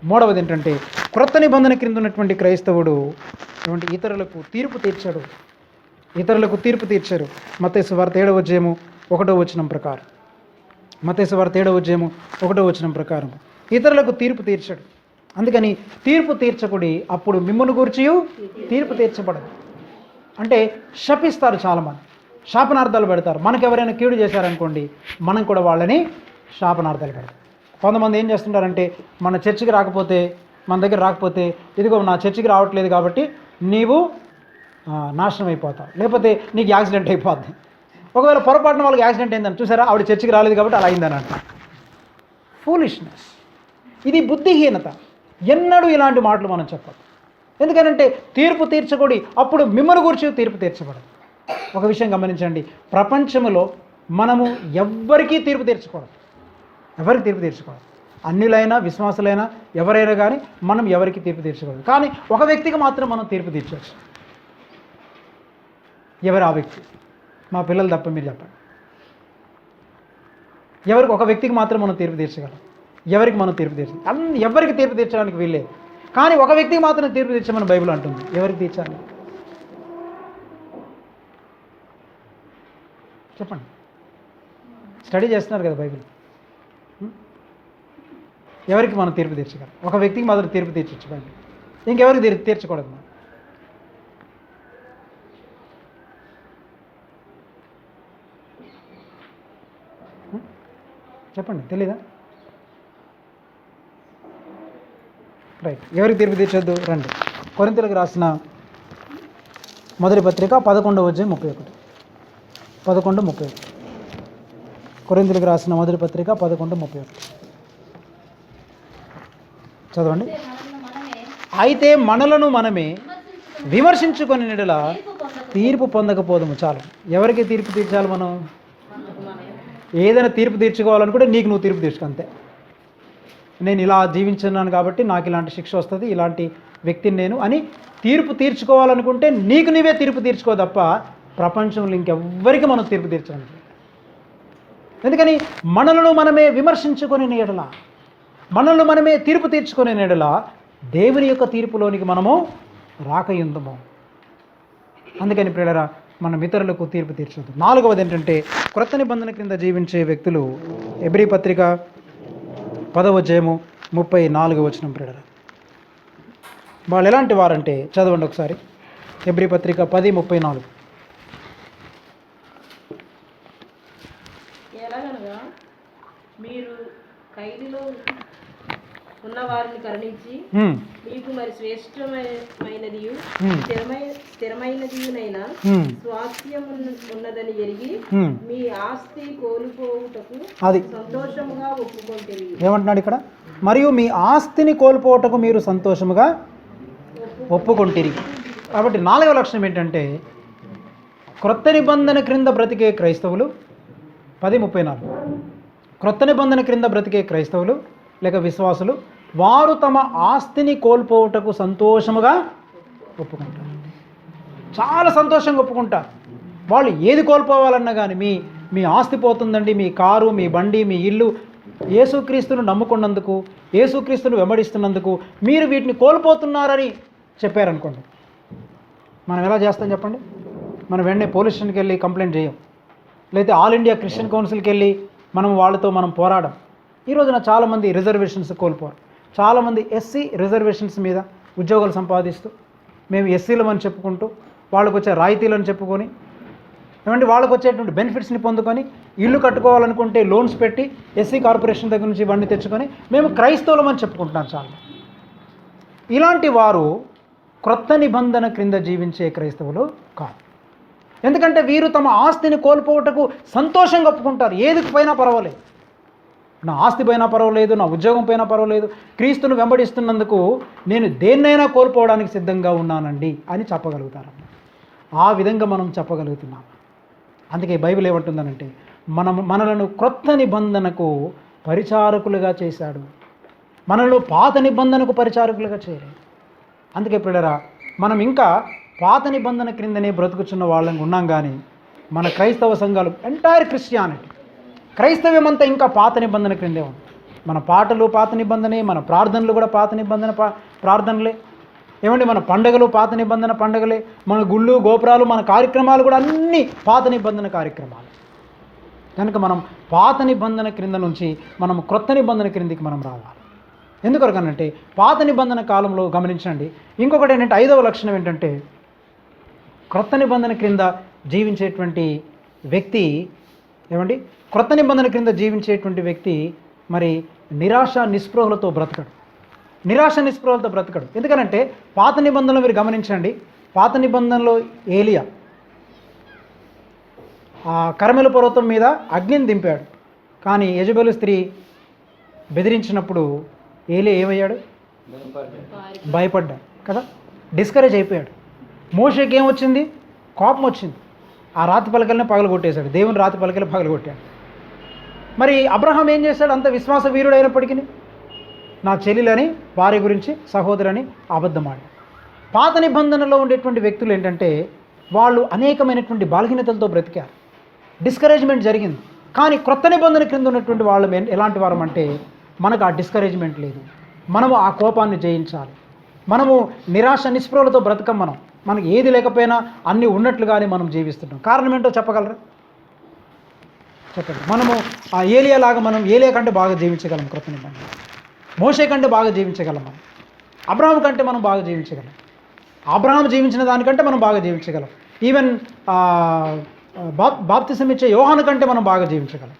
మూడవది ఏంటంటే, క్రొత్త నిబంధన క్రింద ఉన్నటువంటి క్రైస్తవుడు ఇతరులకు తీర్పు తీర్చాడు. ఇతరులకు తీర్పు తీర్చారు. మత్తయి సువార్త 7:1 ప్రకారం, మత్తయి సువార్త 7:1 ప్రకారం ఇతరులకు తీర్పు తీర్చాడు. అందుకని తీర్పు తీర్చకుడి, అప్పుడు మిమ్మును గూర్చియు తీర్పు తీర్చబడదు. అంటే శపిస్తారు చాలామంది, శాపనార్థాలు పెడతారు. మనకు ఎవరైనా కీడు చేశారనుకోండి, మనం కూడా వాళ్ళని శాపనార్థాలు పెడతాం. కొంతమంది ఏం చేస్తుంటారంటే, మన చర్చికి రాకపోతే, మన దగ్గర రాకపోతే, ఇదిగో నా చర్చికి రావట్లేదు కాబట్టి నీవు నాశనం అయిపోతావు, లేకపోతే నీకు యాక్సిడెంట్ అయిపోద్ది. ఒకవేళ పొరపాటున వాళ్ళకి యాక్సిడెంట్ అయిందని చూసారా, ఆవిడ చర్చికి రాలేదు కాబట్టి అలా అయిందని అంట. ఫూలిష్నెస్. ఇది బుద్ధిహీనత. ఎన్నడూ ఇలాంటి మాటలు మనం చెప్పదు. ఎందుకనంటే తీర్పు తీర్చకూడి, అప్పుడు మిమ్మల్ని గురించి తీర్పు తీర్చబడదు. ఒక విషయం గమనించండి, ప్రపంచంలో మనము ఎవ్వరికీ తీర్పు తీర్చకూడదు. ఎవరికి తీర్పు తీర్చకూడదు. అన్యులైనా విశ్వాసులైనా ఎవరైనా కానీ మనం ఎవరికి తీర్పు తీర్చకూడదు. కానీ ఒక వ్యక్తికి మాత్రం మనం తీర్పు తీర్చవచ్చు. ఎవరు ఆ వ్యక్తి? మా పిల్లలు తప్ప మీరు చెప్పండి. ఎవరికి? ఒక వ్యక్తికి మాత్రం మనం తీర్పు తీర్చగలం. ఎవరికి మనం తీర్పు తీర్చాలి? ఎవరికి తీర్పు తీర్చడానికి వీల్లేదు. కానీ ఒక వ్యక్తికి మాత్రం తీర్పు తీర్చమని బైబిల్ అంటుంది. ఎవరికి తీర్చాలి చెప్పండి. స్టడీ చేస్తున్నారు కదా బైబిల్. ఎవరికి మనం తీర్పు తీర్చగలం? ఒక వ్యక్తికి మాత్రం తీర్పు తీర్చచ్చు బైబిల్. ఇంకెవరికి తీర్చకూడదు మనం. చెప్పండి, తెలీదా? రైట్. ఎవరికి తీర్పు తీర్చొద్దు? రండి. కొరింథీయులకు రాసిన మొదటి పత్రిక 11:31. 11:31. కొరింథీయులకు రాసిన మొదటి పత్రిక 11:31 చదవండి. అయితే మనలను మనమే విమర్శించుకొని నెడల తీర్పు పొందకపోదము. చాలు. ఎవరికి తీర్పు తీర్చాలి మనం? ఏదైనా తీర్పు తీర్చుకోవాలనుకుంటే నీకు నువ్వు తీర్పు తీర్చుకో, అంతే. నేను ఇలా జీవించున్నాను కాబట్టి నాకు ఇలాంటి శిక్ష వస్తుంది, ఇలాంటి వ్యక్తిని నేను అని తీర్పు తీర్చుకోవాలనుకుంటే నీకు నీవే తీర్పు తీర్చుకో తప్ప ప్రపంచంలో ఇంకెవ్వరికి మనం తీర్పు తీర్చడానికి. ఎందుకని మనలను మనమే విమర్శించుకొని ఎడల, మనల్ని మనమే తీర్పు తీర్చుకునే ఎడల దేవుని యొక్క తీర్పులోనికి మనము రాకయుందము. అందుకని ప్రియులారా, మనం ఇతరులకు తీర్పు తీర్చొద్దు. నాలుగవది ఏంటంటే, క్రొత్త నిబంధన క్రింద జీవించే వ్యక్తులు హెబ్రీ పత్రిక 10:34 ప్రియులారా, వాళ్ళు ఎలాంటి వారంటే, చదవండి ఒకసారి. హెబ్రీ పత్రిక 10:34. ఎలాగనగా మీరు ఖైదులో ఉన్న వారిని కరుణించి మీకు మరి శ్రేష్టమైనదియు స్థిరమైనదియునైనా స్వాస్థ్యం ఉన్నదని ఎరిగి మీ ఆస్తి కోల్పోవుటకు సంతోషముగా ఒప్పుకొంటిరి. ఏమంటున్నాడు ఇక్కడ? మరియు మీ ఆస్తిని కోల్పోవటకు మీరు సంతోషముగా ఒప్పుకొంటిరి. కాబట్టి నాలుగవ లక్షణం ఏంటంటే, క్రొత్త నిబంధన క్రింద బ్రతికే క్రైస్తవులు 10:34. క్రొత్త నిబంధన క్రింద బ్రతికే క్రైస్తవులు లేక విశ్వాసులు వారు తమ ఆస్తిని కోల్పోవుటకు సంతోషముగా ఒప్పుకుంటారు. చాలా సంతోషంగా ఒప్పుకుంటారు. వాళ్ళు ఏది కోల్పోవాలన్నా కానీ మీ ఆస్తి పోతుందండి, మీ కారు, మీ బండి, మీ ఇల్లు, యేసుక్రీస్తును నమ్ముకున్నందుకు, యేసుక్రీస్తును వెంబడిస్తున్నందుకు మీరు వీటిని కోల్పోతున్నారని చెప్పారనుకోండి, మనం ఎలా చేస్తాం చెప్పండి? మనం వెంటనే పోలీస్ స్టేషన్కి వెళ్ళి కంప్లైంట్ చేయం, లేకపోతే ఆల్ ఇండియా క్రిస్టియన్ కౌన్సిల్కి వెళ్ళి వాళ్ళతో మనం పోరాడం. ఈ రోజున చాలామంది రిజర్వేషన్స్ కోల్పోరు. చాలామంది ఎస్సీ రిజర్వేషన్స్ మీద ఉద్యోగాలు సంపాదిస్తూ, మేము ఎస్సీలమని చెప్పుకుంటూ, వాళ్ళకు వచ్చే రాయితీలను చెప్పుకొని, ఏమంటే వాళ్ళకు వచ్చేటువంటి బెనిఫిట్స్ని పొందుకొని, ఇల్లు కట్టుకోవాలనుకుంటే లోన్స్ పెట్టి ఎస్సీ కార్పొరేషన్ దగ్గర నుంచి ఇవన్నీ తెచ్చుకొని మేము క్రైస్తవులమని చెప్పుకుంటున్నాం. చాలా ఇలాంటి వారు క్రొత్త నిబంధన క్రింద జీవించే క్రైస్తవులు కాదు. ఎందుకంటే వీరు తమ ఆస్తిని కోల్పోవటకు సంతోషంగా ఒప్పుకుంటారు. ఏది పోయినా పర్వాలేదు, నా ఆస్తి పోయినా పర్వాలేదు, నా ఉద్యోగం పోయినా పర్వాలేదు, క్రీస్తును వెంబడిస్తున్నందుకు నేను దేన్నైనా కోల్పోవడానికి సిద్ధంగా ఉన్నానండి అని చెప్పగలుగుతారు. ఆ విధంగా మనం చెప్పగలుగుతున్నాం. అందుకే బైబిల్ ఏమంటుందనంటే మనలను క్రొత్త నిబంధనకు పరిచారకులుగా చేశాడు, మనలో పాత నిబంధనకు పరిచారకులుగా చేయలేదు. అందుకే పిల్లరా, మనం ఇంకా పాత నిబంధన క్రిందనే బ్రతుకుచున్న వాళ్ళని ఉన్నాం. కానీ మన క్రైస్తవ సంఘాలు, ఎంటైర్ క్రిస్టియానిటీ, క్రైస్తవ్యం అంతా ఇంకా పాత నిబంధన క్రిందే ఉంది. మన పాటలు పాత నిబంధనే, మన ప్రార్థనలు కూడా పాత నిబంధన ప్రార్థనలే, ఏమండి మన పండుగలు పాత నిబంధన పండుగలే, మన గుళ్ళు గోపురాలు మన కార్యక్రమాలు కూడా అన్నీ పాత నిబంధన కార్యక్రమాలు. కనుక మనం పాత నిబంధన క్రింద నుంచి మనం క్రొత్త నిబంధన క్రిందికి మనం రావాలి. ఎందుకొరకనంటే పాత నిబంధన కాలంలో గమనించండి, ఇంకొకటి ఏంటంటే, 5వ లక్షణం ఏంటంటే, క్రొత్త నిబంధన క్రింద జీవించేటువంటి వ్యక్తి, ఏమండి క్రొత్త నిబంధన క్రింద జీవించేటువంటి వ్యక్తి మరి నిరాశ నిస్పృహలతో బ్రతకడు. నిరాశ నిస్పృహలతో బ్రతకడు. ఎందుకనంటే పాత నిబంధనలు మీరు గమనించండి, పాత నిబంధనలో ఏలియా ఆ కర్మెలు పర్వతం మీద అగ్నిని దింపాడు. కానీ యెజబెలు స్త్రీ బెదిరించినప్పుడు ఏలియా ఏమయ్యాడు? భయపడ్డాడు కదా, డిస్కరేజ్ అయిపోయాడు. మోషేకి ఏమొచ్చింది? కోపం వచ్చింది. ఆ రాతి పలకల్ని పగలగొట్టేశాడు, దేవుని రాతి పలకలు పగలగొట్టాడు. మరి అబ్రహాం ఏం చేశాడు? అంత విశ్వాస వీరుడు అయినప్పటికీ నా చెల్లెలని, భార్య గురించి, సహోదరని అబద్ధమాడాడు. పాత నిబంధనలో ఉండేటువంటి వ్యక్తులు ఏంటంటే వాళ్ళు అనేకమైనటువంటి బలహీనతలతో బ్రతికారు, డిస్కరేజ్మెంట్ జరిగింది. కానీ క్రొత్త నిబంధన క్రింద ఉన్నటువంటి వాళ్ళు ఎలాంటి వారం అంటే మనకు ఆ డిస్కరేజ్మెంట్ లేదు, మనము ఆ కోపాన్ని జయించాలి, మనము నిరాశ నిస్పృహలతో బ్రతకం. మనకి ఏది లేకపోయినా అన్నీ ఉన్నట్లుగానే మనం జీవిస్తుంటాం. కారణం ఏంటో చెప్పగలరా? చెప్పండి. మనము ఆ ఏలియా లాగా మనం ఏలియా కంటే బాగా జీవించగలం, క్రొత్త నిబంధన మోషే కంటే బాగా జీవించగలం, మనం అబ్రహాం కంటే మనం బాగా జీవించగలం, అబ్రహాం జీవించిన దానికంటే మనం బాగా జీవించగలం, ఈవెన్ బాప్తిసం ఇచ్చే యోహాను కంటే మనం బాగా జీవించగలం,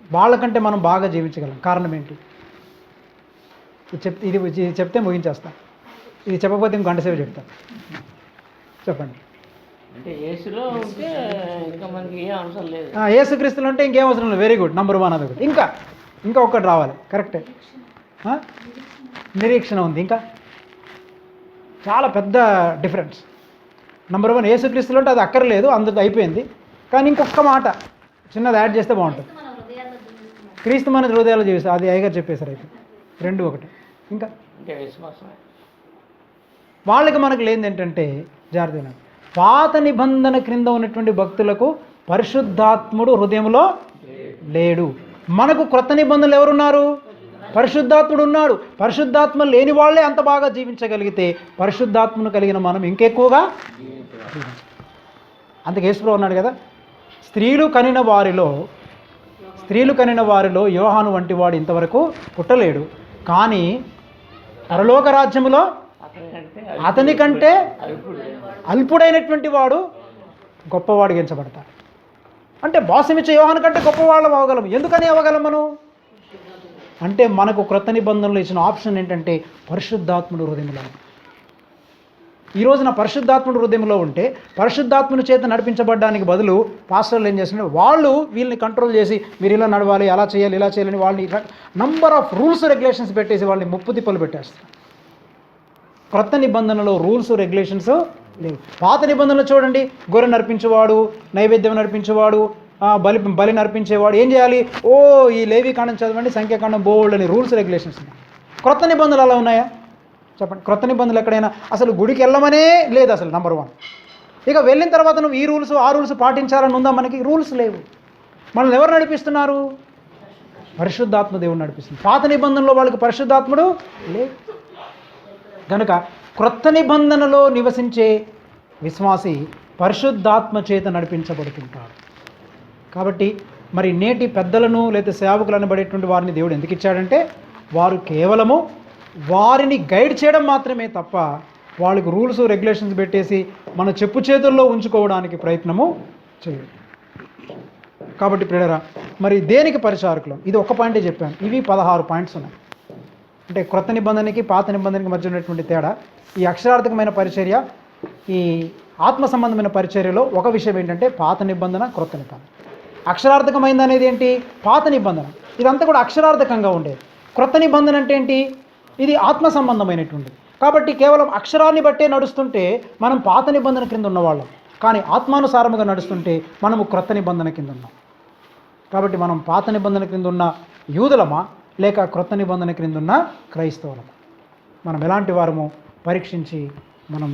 వాళ్ళకంటే మనం బాగా జీవించగలం. కారణం ఏంటి? ఇది చెప్తే ముగించేస్తాను, ఇది చెప్పకపోతే ఇంకో గంట సేపు చెప్తాను. చెప్పండి. అంటే యేసులో ఉంటే ఇంకా మనకి ఏ అవసరం లేదు. యేసుక్రీస్తులు అంటే ఇంకేం అవసరం లేదు. వెరీ గుడ్, నంబర్ 1 అదొకటి. ఇంకా ఒక్కటి రావాలి, కరెక్టే. నిరీక్షణ ఉంది. ఇంకా చాలా పెద్ద డిఫరెన్స్. నంబర్ 1 యేసుక్రీస్తులు అంటే అది అక్కర్లేదు, అందరితో అయిపోయింది. కానీ ఇంకొక మాట చిన్నది యాడ్ చేస్తే బాగుంటుంది. క్రీస్తు మన హృదయాలు జీవిస్తాం, అది అయ్యగారు చెప్పేశారు. అయిపోయింది. 2 ఒకటి. ఇంకా అంటే విశ్వాసం వాళ్ళకి మనకు లేనిది ఏంటంటే, జాగ్రత్త, పాత నిబంధన క్రింద ఉన్నటువంటి భక్తులకు పరిశుద్ధాత్ముడు హృదయంలో లేడు. మనకు క్రొత్త నిబంధనలు ఎవరున్నారు? పరిశుద్ధాత్ముడు ఉన్నాడు. పరిశుద్ధాత్మ లేని వాళ్ళే అంత బాగా జీవించగలిగితే పరిశుద్ధాత్మను కలిగిన మనం ఇంకెక్కువగా జీవించాలి. అందుకే యేసుప్రభువు అన్నాడు కదా, స్త్రీలు కనిన వారిలో యోహాను వంటి వాడు ఇంతవరకు పుట్టలేడు, కానీ పరలోక రాజ్యములో అతని కంటే అల్పుడైనటువంటి వాడు గొప్పవాడు ఎంచబడతాడు. అంటే బాసమిచ్చే యోహాను కంటే గొప్పవాళ్ళం అవ్వగలం. ఎందుకని అవ్వగలం మనం అంటే, మనకు క్రొత్త నిబంధనలు ఇచ్చిన ఆప్షన్ ఏంటంటే పరిశుద్ధాత్ముడు హృదయంలో. ఈ రోజున పరిశుద్ధాత్ముడు హృదయంలో ఉంటే పరిశుద్ధాత్ముని చేత నడిపించబడడానికి బదులు పాస్టర్లు ఏం చేస్తున్నారు, వాళ్ళు వీళ్ళని కంట్రోల్ చేసి మీరు ఇలా నడవాలి, అలా చేయాలి, ఇలా చేయాలని వాళ్ళని నంబర్ ఆఫ్ రూల్స్ రెగ్యులేషన్స్ పెట్టేసి వాళ్ళని ముప్పు తిప్పలు పెట్టేస్తారు. క్రొత్త నిబంధనలో రూల్స్ రెగ్యులేషన్స్ లేవు. పాత నిబంధనలు చూడండి, గొర్రె నడిపించేవాడు, నైవేద్యం నడిపించేవాడు, బలి నడిపించేవాడు ఏం చేయాలి? ఈ లేవి కాండం చదవండి, సంఖ్యాకాండం బోల్డ్ అని రూల్స్ రెగ్యులేషన్స్ ఉన్నాయి. క్రొత్త నిబంధనలు అలా ఉన్నాయా? చెప్పండి. క్రొత్త నిబంధనలు ఎక్కడైనా అసలు గుడికి వెళ్ళమనే లేదు అసలు. నంబర్ 1 ఇక వెళ్ళిన తర్వాత నువ్వు ఈ రూల్స్ ఆ రూల్స్ పాటించాలని ఉందా? మనకి రూల్స్ లేవు. మనల్ని ఎవరు నడిపిస్తున్నారు? పరిశుద్ధాత్మ దేవుడు నడిపిస్తుంది. పాత నిబంధనలో వాళ్ళకి పరిశుద్ధాత్ముడు లేదు. కనుక క్రొత్త నిబంధనలో నివసించే విశ్వాసి పరిశుద్ధాత్మ చేత నడిపించబడుతుంటాడు. కాబట్టి మరి నేటి పెద్దలను లేదా సేవకులు అనబడేటువంటి వారిని దేవుడు ఎందుకు ఇచ్చాడంటే వారు కేవలము వారిని గైడ్ చేయడం మాత్రమే తప్ప వాళ్ళకి రూల్స్ రెగ్యులేషన్స్ పెట్టేసి మన చెప్పు చేతుల్లో ఉంచుకోవడానికి ప్రయత్నము చేయడు. కాబట్టి ప్రియులారా, మరి దేనికి పరిచారకులు? ఇది ఒక పాయింటే చెప్పాను. ఇవి 16 పాయింట్స్ ఉన్నాయి. అంటే క్రొత్త నిబంధనకి పాత నిబంధనకి మధ్య ఉన్నటువంటి తేడా. ఈ అక్షరార్థకమైన పరిచర్య, ఈ ఆత్మ సంబంధమైన పరిచర్యలో ఒక విషయం ఏంటంటే పాత నిబంధన, క్రొత్త నిబంధన. అక్షరార్థకమైంది అనేది ఏంటి? పాత నిబంధన. ఇదంతా కూడా అక్షరార్థకంగా ఉండేది. క్రొత్త నిబంధన అంటే ఏంటి? ఇది ఆత్మ సంబంధమైనటువంటిది. కాబట్టి కేవలం అక్షరాన్ని బట్టే నడుస్తుంటే మనం పాత నిబంధన క్రింద ఉన్నవాళ్ళం, కానీ ఆత్మానుసారముగా నడుస్తుంటే మనము క్రొత్త నిబంధన కింద ఉన్నాం. కాబట్టి మనం పాత నిబంధన క్రింద ఉన్న యూదులమా లేక క్రొత్త నిబంధన క్రింద ఉన్న క్రైస్తవులమా? మనం ఎలాంటి వారము పరీక్షించి మనం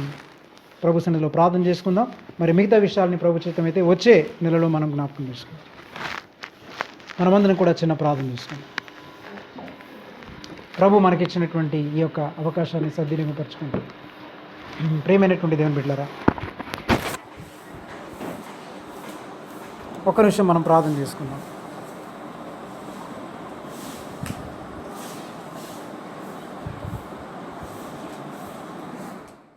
ప్రభు సన్నిధిలో ప్రార్థన చేసుకుందాం. మరి మిగతా విషయాలని ప్రభు చిత్తమైతే వచ్చే నెలలో మనం జ్ఞాపకం చేసుకుందాం. మనమందరం కూడా చిన్న ప్రార్థన చేసుకుందాం. ప్రభు మనకిచ్చినటువంటి ఈ యొక్క అవకాశాన్ని సద్వినియోగపరచుకుంటూ, ప్రియమైనటువంటి దేవుని బిడ్డలారా, ఒక్క నిమిషం మనం ప్రార్థన చేసుకుందాం.